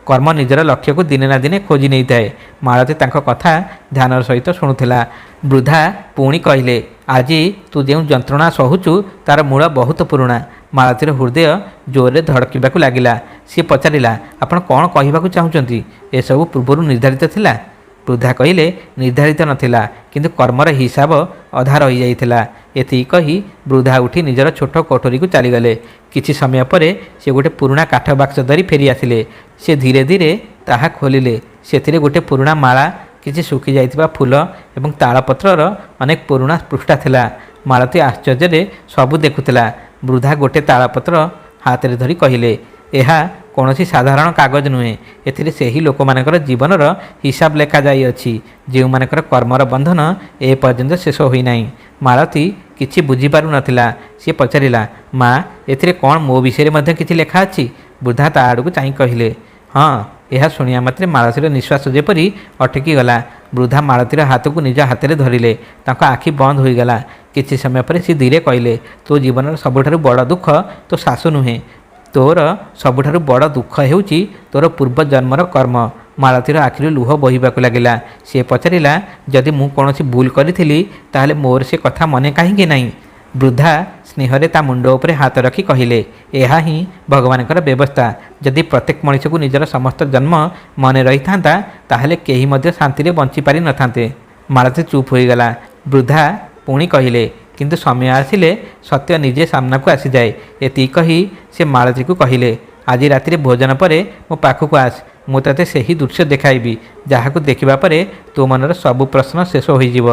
କର୍ମ ନିଜର ଲକ୍ଷ୍ୟକୁ ଦିନେ ନା ଦିନେ ଖୋଜି ନେଇଥାଏ। ମାଳତୀ ତାଙ୍କ କଥା ଧ୍ୟାନର ସହିତ ଶୁଣୁଥିଲା। ବୃଦ୍ଧା ପୁଣି କହିଲେ, ଆଜି ତୁ ଯେଉଁ ଯନ୍ତ୍ରଣା ସହୁଛୁ ତା'ର ମୂଳ ବହୁତ ପୁରୁଣା। ମାଳତୀର ହୃଦୟ ଜୋରରେ ଧଡ଼କିବାକୁ ଲାଗିଲା। ସିଏ ପଚାରିଲା, ଆପଣ କ'ଣ କହିବାକୁ ଚାହୁଁଛନ୍ତି? ଏସବୁ ପୂର୍ବରୁ ନିର୍ଦ୍ଧାରିତ ଥିଲା? ବୃଦ୍ଧା କହିଲେ, ନିର୍ଦ୍ଧାରିତ ନଥିଲା, କିନ୍ତୁ କର୍ମର ହିସାବ ଅଧା ରହିଯାଇଥିଲା। ଏତିକି କହି ବୃଦ୍ଧା ଉଠି ନିଜର ଛୋଟ କୋଠରୀକୁ ଚାଲିଗଲେ। କିଛି ସମୟ ପରେ ସେ ଗୋଟେ ପୁରୁଣା କାଠ ବାକ୍ସ ଧରି ଫେରି ଆସିଲେ। ସେ ଧୀରେ ଧୀରେ ତାହା ଖୋଲିଲେ। ସେଥିରେ ଗୋଟେ ପୁରୁଣା ମାଳା, କିଛି ଶୁଖିଯାଇଥିବା ଫୁଲ ଏବଂ ତାଳପତ୍ରର ଅନେକ ପୁରୁଣା ପୃଷ୍ଠା ଥିଲା। ମାଳତୀ ଆଶ୍ଚର୍ଯ୍ୟରେ ସବୁ ଦେଖୁଥିଲା। ବୃଦ୍ଧା ଗୋଟେ ତାଳପତ୍ର ହାତରେ ଧରି କହିଲେ, ଏହା କୌଣସି ସାଧାରଣ କାଗଜ ନୁହେଁ। ଏଥିରେ ସେହି ଲୋକମାନଙ୍କର ଜୀବନର ହିସାବ ଲେଖାଯାଇଅଛି ଯେଉଁମାନଙ୍କର କର୍ମର ବନ୍ଧନ ଏପର୍ଯ୍ୟନ୍ତ ଶେଷ ହୋଇନାହିଁ। ମାଳତୀ କିଛି ବୁଝିପାରୁନଥିଲା। ସେ ପଚାରିଲା, ମା, ଏଥିରେ କ'ଣ ମୋ ବିଷୟରେ ମଧ୍ୟ କିଛି ଲେଖା ଅଛି? ବୃଦ୍ଧା ତା ଆଡ଼କୁ ଚାହିଁ କହିଲେ, ହଁ। ଏହା ଶୁଣିବା ମାତ୍ରେ ମାଳତୀର ନିଶ୍ୱାସ ଯେପରି ଅଟକିଗଲା। ବୃଦ୍ଧା ମାଳତୀର ହାତକୁ ନିଜ ହାତରେ ଧରିଲେ। ତାଙ୍କ ଆଖି ବନ୍ଦ ହୋଇଗଲା। କିଛି ସମୟ ପରେ ସେ ଧୀରେ କହିଲେ, ତୋ ଜୀବନର ସବୁଠାରୁ ବଡ଼ ଦୁଃଖ ତୋ ଶାଶୁ ନୁହେଁ। ତୋର ସବୁଠାରୁ ବଡ଼ ଦୁଃଖ ହେଉଛି ତୋର ପୂର୍ବ ଜନ୍ମର କର୍ମ। ମାଳତୀର ଆଖିରୁ ଲୁହ ବୋହିବାକୁ ଲାଗିଲା। ସେ ପଚାରିଲା, ଯଦି ମୁଁ କୌଣସି ଭୁଲ କରିଥିଲି ତାହେଲେ ମୋର ସେ କଥା ମନେ କାହିଁକି ନାହିଁ? ବୃଦ୍ଧା ସ୍ନେହରେ ତା ମୁଣ୍ଡ ଉପରେ ହାତ ରଖି କହିଲେ, ଏହା ହିଁ ଭଗବାନଙ୍କର ବ୍ୟବସ୍ଥା। ଯଦି ପ୍ରତ୍ୟେକ ମଣିଷକୁ ନିଜର ସମସ୍ତ ଜନ୍ମ ମନେ ରହିଥାନ୍ତା ତାହେଲେ କେହି ମଧ୍ୟ ଶାନ୍ତିରେ ବଞ୍ଚିପାରି ନଥାନ୍ତେ। ମାଳତୀ ଚୁପ୍ ହୋଇଗଲା। ବୃଦ୍ଧା ପୁଣି କହିଲେ, କିନ୍ତୁ ସମୟ ଆସିଲେ ସତ୍ୟ ନିଜେ ସାମ୍ନାକୁ ଆସିଯାଏ। ଏତିକି କହି ସେ ମାଳତୀକୁ କହିଲେ, ଆଜି ରାତିରେ ଭୋଜନ ପରେ ମୋ ପାଖକୁ ଆସ। ମୁଁ ତୋତେ ସେହି ଦୃଶ୍ୟ ଦେଖାଇବି ଯାହାକୁ ଦେଖିବା ପରେ ତୋ ମନର ସବୁ ପ୍ରଶ୍ନ ଶେଷ ହୋଇଯିବ।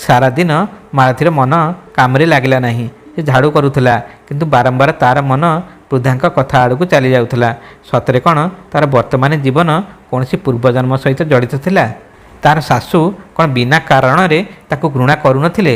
ସାରାଦିନ ମାଳତୀର ମନ କାମରେ ଲାଗିଲା ନାହିଁ। ସେ ଝାଡ଼ୁ କରୁଥିଲା, କିନ୍ତୁ ବାରମ୍ବାର ତାର ମନ ବୃଦ୍ଧାଙ୍କ କଥା ଆଡ଼କୁ ଚାଲି ଯାଉଥିଲା। ସତରେ କ'ଣ ତାର ବର୍ତ୍ତମାନ ଜୀବନ କୌଣସି ପୂର୍ବଜନ୍ମ ସହିତ ଜଡ଼ିତ ଥିଲା? ତାର ଶାଶୁ କ'ଣ ବିନା କାରଣରେ ତାକୁ ଘୃଣା କରୁନଥିଲେ?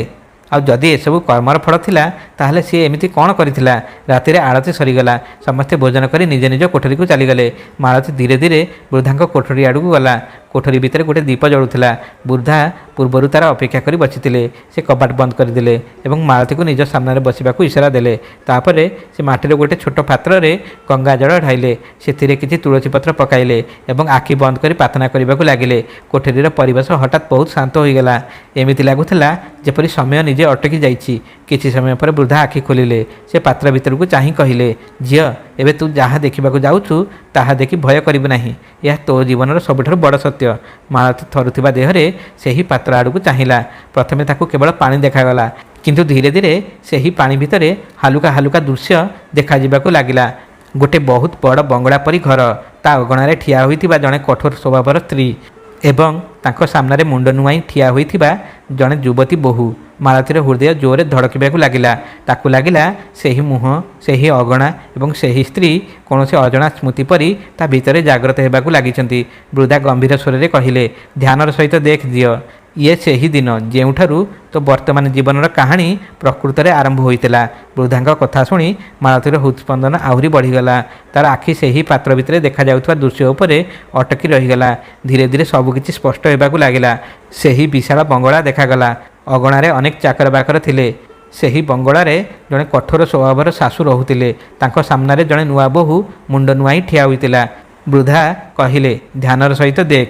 ଆଉ ଯଦି ଏସବୁ କର୍ମର ଫଳ ଥିଲା ତାହେଲେ ସିଏ ଏମିତି କ'ଣ କରିଥିଲା? ରାତିରେ ଆଳତୀ ସରିଗଲା। ସମସ୍ତେ ଭୋଜନ କରି ନିଜ ନିଜ କୋଠରୀକୁ ଚାଲିଗଲେ। ମାଳତୀ ଧୀରେ ଧୀରେ ବୃଦ୍ଧାଙ୍କ କୋଠରୀ ଆଡ଼କୁ ଗଲା। କୋଠରୀ ଭିତରେ ଗୋଟିଏ ଦୀପ ଜଳୁଥିଲା। ବୃଦ୍ଧା ପୂର୍ବରୁ ତାର ଅପେକ୍ଷା କରି ବସିଥିଲେ। ସେ କବାଟ ବନ୍ଦ କରିଦେଲେ ଏବଂ ମାଳତୀକୁ ନିଜ ସାମ୍ନାରେ ବସିବାକୁ ଇସାରା ଦେଲେ। ତାପରେ ସେ ମାଟିର ଗୋଟିଏ ଛୋଟ ପାତ୍ରରେ ଗଙ୍ଗା ଜଳ ଢାଳିଲେ। ସେଥିରେ କିଛି ତୁଳସୀ ପତ୍ର ପକାଇଲେ ଏବଂ ଆଖି ବନ୍ଦ କରି ପ୍ରାର୍ଥନା କରିବାକୁ ଲାଗିଲେ। କୋଠରୀର ପରିବେଶ ହଠାତ୍ ବହୁତ ଶାନ୍ତ ହୋଇଗଲା। ଏମିତି ଲାଗୁଥିଲା ଯେପରି ସମୟ ନିଜେ ଅଟକି ଯାଇଛି। କିଛି ସମୟ ପରେ ବୃଦ୍ଧା ଆଖି ଖୋଲିଲେ। ସେ ପାତ୍ର ଭିତରକୁ ଚାହିଁ କହିଲେ, ଝିଅ, ଏବେ ତୁ ଯାହା ଦେଖିବାକୁ ଯାଉଛୁ ତାହା ଦେଖି ଭୟ କରିବୁ ନାହିଁ। ଏହା ତୋ ଜୀବନର ସବୁଠାରୁ ବଡ଼ ସତ୍ୟ। ମାଳତୀ ଥରୁଥିବା ଦେହରେ ସେହି ପାତ୍ର ଆଡ଼କୁ ଚାହିଁଲା। ପ୍ରଥମେ ତାକୁ କେବଳ ପାଣି ଦେଖାଗଲା, କିନ୍ତୁ ଧୀରେ ଧୀରେ ସେହି ପାଣି ଭିତରେ ହାଲୁକା ହାଲୁକା ଦୃଶ୍ୟ ଦେଖାଯିବାକୁ ଲାଗିଲା। ଗୋଟେ ବହୁତ ବଡ଼ ବଙ୍ଗଳା ପରି ଘର, ତା ଅଗଣାରେ ଠିଆ ହୋଇଥିବା ଜଣେ କଠୋର ସ୍ୱଭାବର ସ୍ତ୍ରୀ ଏବଂ ତାଙ୍କ ସାମ୍ନାରେ ମୁଣ୍ଡ ନୁଆଇଁ ଠିଆ ହୋଇଥିବା ଜଣେ ଯୁବତୀ ବୋହୂ। ମାଳତୀର ହୃଦୟ ଜୋରରେ ଧଡ଼କିବାକୁ ଲାଗିଲା। ତାକୁ ଲାଗିଲା ସେହି ମୁହଁ, ସେହି ଅଗଣା ଏବଂ ସେହି ସ୍ତ୍ରୀ କୌଣସି ଅଜଣା ସ୍ମୃତି ପରି ତା ଭିତରେ ଜାଗ୍ରତ ହେବାକୁ ଲାଗିଛନ୍ତି। ବୃଦ୍ଧା ଗମ୍ଭୀର ସ୍ୱରରେ କହିଲେ, ଧ୍ୟାନର ସହିତ ଦେଖ ଝିଅ, ଇଏ ସେହି ଦିନ ଯେଉଁଠାରୁ ତୋ ବର୍ତ୍ତମାନ ଜୀବନର କାହାଣୀ ପ୍ରକୃତରେ ଆରମ୍ଭ ହୋଇଥିଲା। ବୃଦ୍ଧାଙ୍କ କଥା ଶୁଣି ମାଳତୀର ହୃତ୍ସ୍ପନ୍ଦନ ଆହୁରି ବଢ଼ିଗଲା। ତାର ଆଖି ସେହି ପାତ୍ର ଭିତରେ ଦେଖାଯାଉଥିବା ଦୃଶ୍ୟ ଉପରେ ଅଟକି ରହିଗଲା। ଧୀରେ ଧୀରେ ସବୁକିଛି ସ୍ପଷ୍ଟ ହେବାକୁ ଲାଗିଲା। ସେହି ବିଶାଳ ବଙ୍ଗଳା ଦେଖାଗଲା। ଅଗଣାରେ ଅନେକ ଚାକର ବାକର ଥିଲେ। ସେହି ବଙ୍ଗଳାରେ ଜଣେ କଠୋର ସ୍ୱଭାବର ଶାଶୁ ରହୁଥିଲେ। ତାଙ୍କ ସାମ୍ନାରେ ଜଣେ ନୂଆ ବୋହୂ ମୁଣ୍ଡ ନୁଆଇଁ ଠିଆ ହୋଇଥିଲା। ବୃଦ୍ଧା କହିଲେ, ଧ୍ୟାନର ସହିତ ଦେଖ,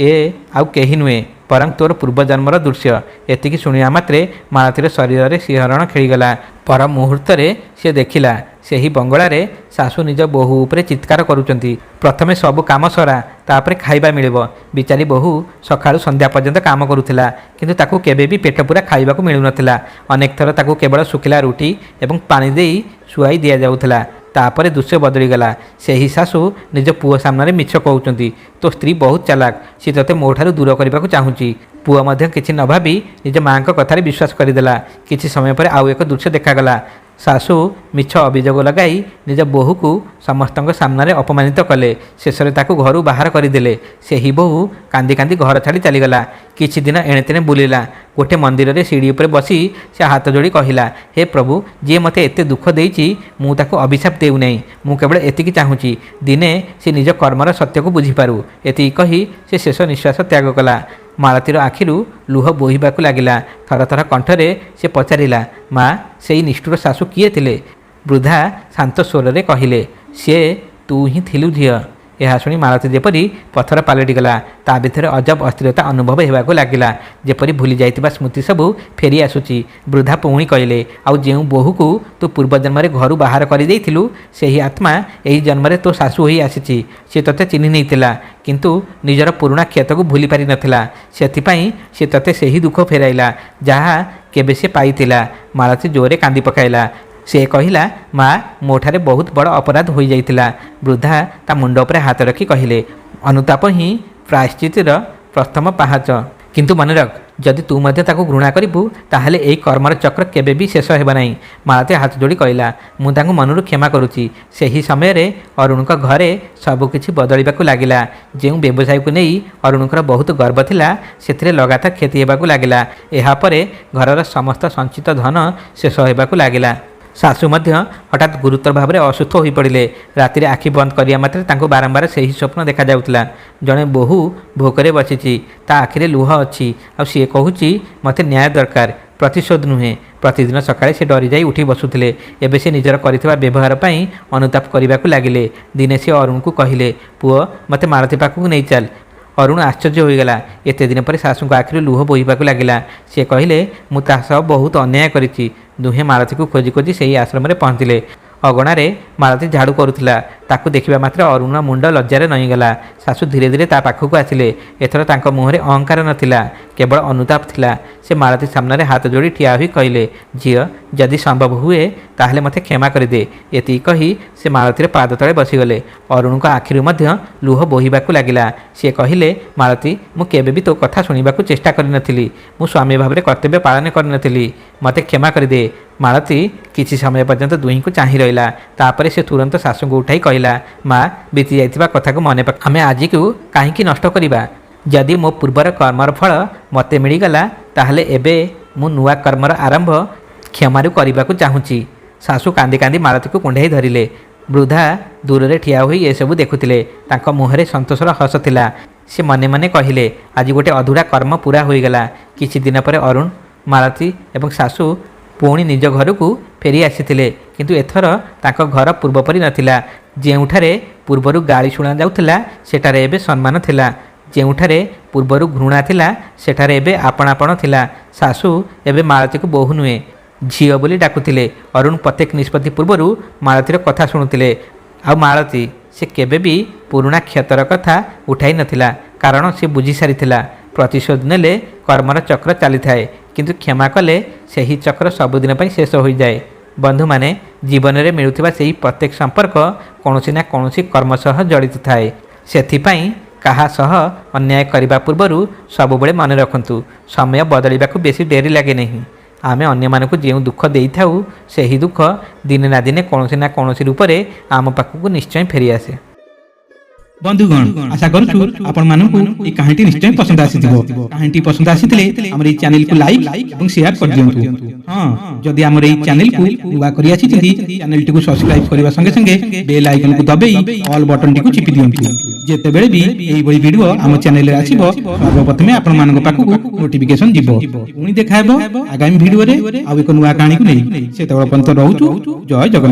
ଏ ଆଉ କେହି ନୁହେଁ ବରଂ ତୋର ପୂର୍ବଜନ୍ମର ଦୃଶ୍ୟ। ଏତିକି ଶୁଣିବା ମାତ୍ରେ ମାଳତୀର ଶରୀରରେ ଶିହରଣ ଖେଳିଗଲା। ପର ମୁହୂର୍ତ୍ତରେ ସେ ଦେଖିଲା ସେହି ବଙ୍ଗଳାରେ ଶାଶୁ ନିଜ ବୋହୂ ଉପରେ ଚିତ୍କାର କରୁଛନ୍ତି। ପ୍ରଥମେ ସବୁ କାମ ସରା, ତାପରେ ଖାଇବା ମିଳିବ। ବିଚାରୀ ବୋହୂ ସକାଳୁ ସନ୍ଧ୍ୟା ପର୍ଯ୍ୟନ୍ତ କାମ କରୁଥିଲା, କିନ୍ତୁ ତାକୁ କେବେ ବି ପେଟ ପୂରା ଖାଇବାକୁ ମିଳୁନଥିଲା। ଅନେକ ଥର ତାକୁ କେବଳ ଶୁଖିଲା ରୁଟି ଏବଂ ପାଣି ଦେଇ ଶୁଆଇ ଦିଆଯାଉଥିଲା। ତାପରେ ଦୃଶ୍ୟ ବଦଳିଗଲା। ସେହି ଶାଶୁ ନିଜ ପୁଅ ସାମ୍ନାରେ ମିଛ କହୁଛନ୍ତି, ତୋ ସ୍ତ୍ରୀ ବହୁତ ଚାଲାକ, ସେ ତୋତେ ମୋ ଠାରୁ ଦୂର କରିବାକୁ ଚାହୁଁଛି। ପୁଅ ମଧ୍ୟ କିଛି ନ ଭାବି ନିଜ ମାଆଙ୍କ କଥାରେ ବିଶ୍ୱାସ କରିଦେଲା। କିଛି ସମୟ ପରେ ଆଉ ଏକ ଦୃଶ୍ୟ ଦେଖାଗଲା। ଶାଶୁ ମିଛ ଅଭିଯୋଗ ଲଗାଇ ନିଜ ବୋହୂକୁ ସମସ୍ତଙ୍କ ସାମ୍ନାରେ ଅପମାନିତ କଲେ। ଶେଷରେ ତାକୁ ଘରୁ ବାହାର କରିଦେଲେ। ସେହି ବୋହୂ କାନ୍ଦି କାନ୍ଦି ଘର ଛାଡ଼ି ଚାଲିଗଲା। କିଛି ଦିନ ଏଣେତେଣେ ବୁଲିଲା। ଗୋଟେ ମନ୍ଦିରରେ ସିଡ଼ି ଉପରେ ବସି ସେ ହାତ ଯୋଡ଼ି କହିଲା, ହେ ପ୍ରଭୁ, ଯିଏ ମୋତେ ଏତେ ଦୁଃଖ ଦେଇଛି ମୁଁ ତାକୁ ଅଭିଶାପ ଦେଉନାହିଁ। ମୁଁ କେବଳ ଏତିକି ଚାହୁଁଛି, ଦିନେ ସେ ନିଜ କର୍ମର ସତ୍ୟକୁ ବୁଝିପାରୁ। ଏତିକି କହି ସେ ଶେଷ ନିଶ୍ୱାସ ତ୍ୟାଗ କଲା। ମାଳତୀର ଆଖିରୁ ଲୁହ ବୋହିବାକୁ ଲାଗିଲା। ଥର ଥର କଣ୍ଠରେ ସେ ପଚାରିଲା, ମା, ସେଇ ନିଷ୍ଠୁର ଶାଶୁ କିଏ ଥିଲେ? ବୃଦ୍ଧା ଶାନ୍ତ ସ୍ୱରରେ କହିଲେ, ସିଏ ତୁ ହିଁ ଥିଲୁ ଝିଅ। ଏହା ଶୁଣି ମାଳତୀ ଯେପରି ପଥର ପାଲଟିଗଲା। ତା ଭିତରେ ଅଜବ ଅସ୍ଥିରତା ଅନୁଭବ ହେବାକୁ ଲାଗିଲା, ଯେପରି ଭୁଲି ଯାଇଥିବା ସ୍ମୃତି ସବୁ ଫେରି ଆସୁଛି। ବୃଦ୍ଧା ପୁଣି କହିଲେ, ଆଉ ଯେଉଁ ବୋହୂକୁ ତୁ ପୂର୍ବଜନ୍ମରେ ଘରୁ ବାହାର କରିଦେଇଥିଲୁ ସେହି ଆତ୍ମା ଏହି ଜନ୍ମରେ ତୋ ଶାଶୁ ହୋଇ ଆସିଛି। ସେ ତୋତେ ଚିହ୍ନି ନେଇଥିଲା, କିନ୍ତୁ ନିଜର ପୁରୁଣା କ୍ଷତକୁ ଭୁଲି ପାରିନଥିଲା। ସେଥିପାଇଁ ସେ ତୋତେ ସେହି ଦୁଃଖ ଫେରାଇଲା ଯାହା କେବେ ସେ ପାଇଥିଲା। ମାଳତୀ ଜୋରରେ କାନ୍ଦି ପକାଇଲା। ସେ କହିଲା, ମା, ମୋ ଠାରେ ବହୁତ ବଡ଼ ଅପରାଧ ହୋଇଯାଇଥିଲା। ବୃଦ୍ଧା ତା ମୁଣ୍ଡ ଉପରେ ହାତ ରଖି କହିଲେ, ଅନୁତାପ ହିଁ ପ୍ରାୟଶ୍ଚିତର ପ୍ରଥମ ପାହାଚ। କିନ୍ତୁ ମନେ ରଖ, ଯଦି ତୁ ମଧ୍ୟ ତାକୁ ଘୃଣା କରିବୁ ତାହେଲେ ଏହି କର୍ମର ଚକ୍ର କେବେ ବି ଶେଷ ହେବ ନାହିଁ। ମାଳତୀ ହାତ ଯୋଡ଼ି କହିଲା, ମୁଁ ତାଙ୍କୁ ମନରୁ କ୍ଷମା କରୁଛି। ସେହି ସମୟରେ ଅରୁଣଙ୍କ ଘରେ ସବୁକିଛି ବଦଳିବାକୁ ଲାଗିଲା। ଯେଉଁ ବ୍ୟବସାୟକୁ ନେଇ ଅରୁଣଙ୍କର ବହୁତ ଗର୍ବ ଥିଲା ସେଥିରେ ଲଗାତାର କ୍ଷତି ହେବାକୁ ଲାଗିଲା। ଏହାପରେ ଘରର ସମସ୍ତ ସଞ୍ଚିତ ଧନ ଶେଷ ହେବାକୁ ଲାଗିଲା। ଶାଶୁ ମଧ୍ୟ ହଠାତ୍ ଗୁରୁତର ଭାବରେ ଅସୁସ୍ଥ ହୋଇପଡ଼ିଲେ। ରାତିରେ ଆଖି ବନ୍ଦ କରିବା ମାତ୍ରେ ତାଙ୍କୁ ବାରମ୍ବାର ସେହି ସ୍ୱପ୍ନ ଦେଖାଯାଉଥିଲା। ଜଣେ ବୋହୂ ଭୋକରେ ବସିଛି, ତା ଆଖିରେ ଲୁହ ଅଛି, ଆଉ ସିଏ କହୁଛି, ମୋତେ ନ୍ୟାୟ ଦରକାର, ପ୍ରତିଶୋଧ ନୁହେଁ। ପ୍ରତିଦିନ ସକାଳେ ସେ ଡରିଯାଇ ଉଠି ବସୁଥିଲେ। ଏବେ ସେ ନିଜର କରିଥିବା ବ୍ୟବହାର ପାଇଁ ଅନୁତାପ କରିବାକୁ ଲାଗିଲେ। ଦିନେ ସେ ଅରୁଣକୁ କହିଲେ, ପୁଅ, ମୋତେ ମାଳତୀ ପାଖକୁ ନେଇ ଚାଲ। ଅରୁଣ ଆଶ୍ଚର୍ଯ୍ୟ ହୋଇଗଲା। ଏତେ ଦିନ ପରେ ଶାଶୁଙ୍କ ଆଖିରୁ ଲୁହ ବୋହିବାକୁ ଲାଗିଲା। ସେ କହିଲେ, ମୁଁ ତା ସହ ବହୁତ ଅନ୍ୟାୟ କରିଛି। ଦୁହେଁ ମାଳତୀକୁ ଖୋଜି ଖୋଜି ସେହି ଆଶ୍ରମରେ ପହଞ୍ଚିଲେ। ଅଗଣାରେ ମାଳତୀ ଝାଡ଼ୁ କରୁଥିଲା। ତାକୁ ଦେଖିବା ମାତ୍ରେ ଅରୁଣର ମୁଣ୍ଡ ଲଜ୍ଜାରେ ନଇଁଗଲା। ଶାଶୁ ଧୀରେ ଧୀରେ ତା ପାଖକୁ ଆସିଲେ। ଏଥର ତାଙ୍କ ମୁହଁରେ ଅହଙ୍କାର ନଥିଲା, କେବଳ ଅନୁତାପ ଥିଲା। ସେ ମାଳତୀ ସାମ୍ନାରେ ହାତ ଯୋଡ଼ି ଠିଆ ହୋଇ କହିଲେ, ଝିଅ, ଯଦି ସମ୍ଭବ ହୁଏ ତାହେଲେ ମୋତେ କ୍ଷମା କରିଦେ। ଏତିକି କହି ସେ ମାଳତୀର ପାଦ ତଳେ ବସିଗଲେ। ଅରୁଣଙ୍କ ଆଖିରୁ ମଧ୍ୟ ଲୁହ ବୋହିବାକୁ ଲାଗିଲା। ସେ କହିଲେ, ମାଳତୀ, ମୁଁ କେବେ ବି ତୋ କଥା ଶୁଣିବାକୁ ଚେଷ୍ଟା କରିନଥିଲି। ମୁଁ ସ୍ୱାମୀ ଭାବରେ କର୍ତ୍ତବ୍ୟ ପାଳନ କରିନଥିଲି। ମୋତେ କ୍ଷମା କରିଦେ। ମାଳତୀ କିଛି ସମୟ ପର୍ଯ୍ୟନ୍ତ ଦୁହିଁଙ୍କୁ ଚାହିଁ ରହିଲା। ତାପରେ ସେ ତୁରନ୍ତ ଶାଶୁଙ୍କୁ ଉଠାଇ କହିଲା, ମା, ବିତି ଯାଇଥିବା କଥାକୁ ମନେ ପକା। ଆମେ ଆଜିକୁ କାହିଁକି ନଷ୍ଟ କରିବା? ଯଦି ମୋ ପୂର୍ବର କର୍ମର ଫଳ ମୋତେ ମିଳିଗଲା, ତାହେଲେ ଏବେ ମୁଁ ନୂଆ କର୍ମର ଆରମ୍ଭ କ୍ଷମାରୁ କରିବାକୁ ଚାହୁଁଛି। ଶାଶୁ କାନ୍ଦି କାନ୍ଦି ମାଳତୀକୁ କୁଣ୍ଢାଇ ଧରିଲେ। ବୃଦ୍ଧା ଦୂରରେ ଠିଆ ହୋଇ ଏସବୁ ଦେଖୁଥିଲେ। ତାଙ୍କ ମୁହଁରେ ସନ୍ତୋଷର ହସ ଥିଲା। ସେ ମନେ ମନେ କହିଲେ, ଆଜି ଗୋଟେ ଅଧୁରା କର୍ମ ପୂରା ହୋଇଗଲା। କିଛି ଦିନ ପରେ ଅରୁଣ, ମାଳତୀ ଏବଂ ଶାଶୁ ପୁଣି ନିଜ ଘରକୁ ଫେରି ଆସିଥିଲେ। କିନ୍ତୁ ଏଥର ତାଙ୍କ ଘର ପୂର୍ବପରି ନଥିଲା। ଯେଉଁଠାରେ ପୂର୍ବରୁ ଗାଳି ଶୁଣାଯାଉଥିଲା, ସେଠାରେ ଏବେ ସମ୍ମାନ ଥିଲା। ଯେଉଁଠାରେ ପୂର୍ବରୁ ଘୃଣା ଥିଲା, ସେଠାରେ ଏବେ ଆପଣାପଣ ଥିଲା। ଶାଶୁ ଏବେ ମାଳତୀକୁ ବୋହୂ ନୁହେଁ, ଝିଅ ବୋଲି ଡାକୁଥିଲେ। ଅରୁଣ ପ୍ରତ୍ୟେକ ନିଷ୍ପତ୍ତି ପୂର୍ବରୁ ମାଳତୀର କଥା ଶୁଣୁଥିଲେ। ଆଉ ମାଳତୀ, ସେ କେବେ ବି ପୁରୁଣା କ୍ଷତର କଥା ଉଠାଇ ନଥିଲା। କାରଣ ସେ ବୁଝି ସାରିଥିଲା, ପ୍ରତିଶୋଧ ନେଲେ କର୍ମର ଚକ୍ର ଚାଲିଥାଏ, କିନ୍ତୁ କ୍ଷମା କଲେ ସେହି ଚକ୍ର ସବୁଦିନ ପାଇଁ ଶେଷ ହୋଇଯାଏ। ବନ୍ଧୁମାନେ, ଜୀବନରେ ମିଳୁଥିବା ସେହି ପ୍ରତ୍ୟେକ ସମ୍ପର୍କ କୌଣସି ନା କୌଣସି କର୍ମ ସହ ଜଡ଼ିତ ଥାଏ। ସେଥିପାଇଁ କାହା ସହ ଅନ୍ୟାୟ କରିବା ପୂର୍ବରୁ ସବୁବେଳେ ମନେ ରଖନ୍ତୁ, ସମୟ ବଦଳିବାକୁ ବେଶୀ ଡେରି ଲାଗେ ନାହିଁ। ଆମେ ଅନ୍ୟମାନଙ୍କୁ ଯେଉଁ ଦୁଃଖ ଦେଇଥାଉ, ସେହି ଦୁଃଖ ଦିନେ ନା ଦିନେ କୌଣସି ନା କୌଣସି ରୂପରେ ଆମ ପାଖକୁ ନିଶ୍ଚୟ ଫେରିଆସେ। বন্ধুগণ, আশা করছু আপনার এই কাহিনীটি নিশ্চয় পছন্দ আসিথিব। কাহিনীটি পছন্দ আসিলে আমার এই চ্যানেলকে লাইক এবং শেয়ার করে দিয়ন্তু। হ্যাঁ, যদি আমার এই চ্যানেলকে নূয়া করে আসিছন্তি, চ্যানেলটিকে সবস্ক্রাইব করিবা সঙ্গে সঙ্গে বেল আইকনକୁ দবাই অল বটনটিକୁ চিপি দিয়ন্তু। যেতেବେଳେ ବି এইভଳି ভিডিও ଆମ ଚ୍ୟାନେଲରେ ଆସିବ, ସର୍ବପ୍ରଥମେ ଆପଣମାନଙ୍କ ପାଖକୁ ନୋଟିଫିକେସନ ଯିବ। ପୁଣି ଦେଖା ହେବ ଆଗାମୀ ଭିଡିଓରେ ଆଉ ଏକ ନୂଆ କାହାଣୀକୁ ନେଇ। ସେତେବେଳେ ପର୍ଯ୍ୟନ୍ତ ରହୁଛୁ। ଜୟ ଜଗନ୍ନାଥ।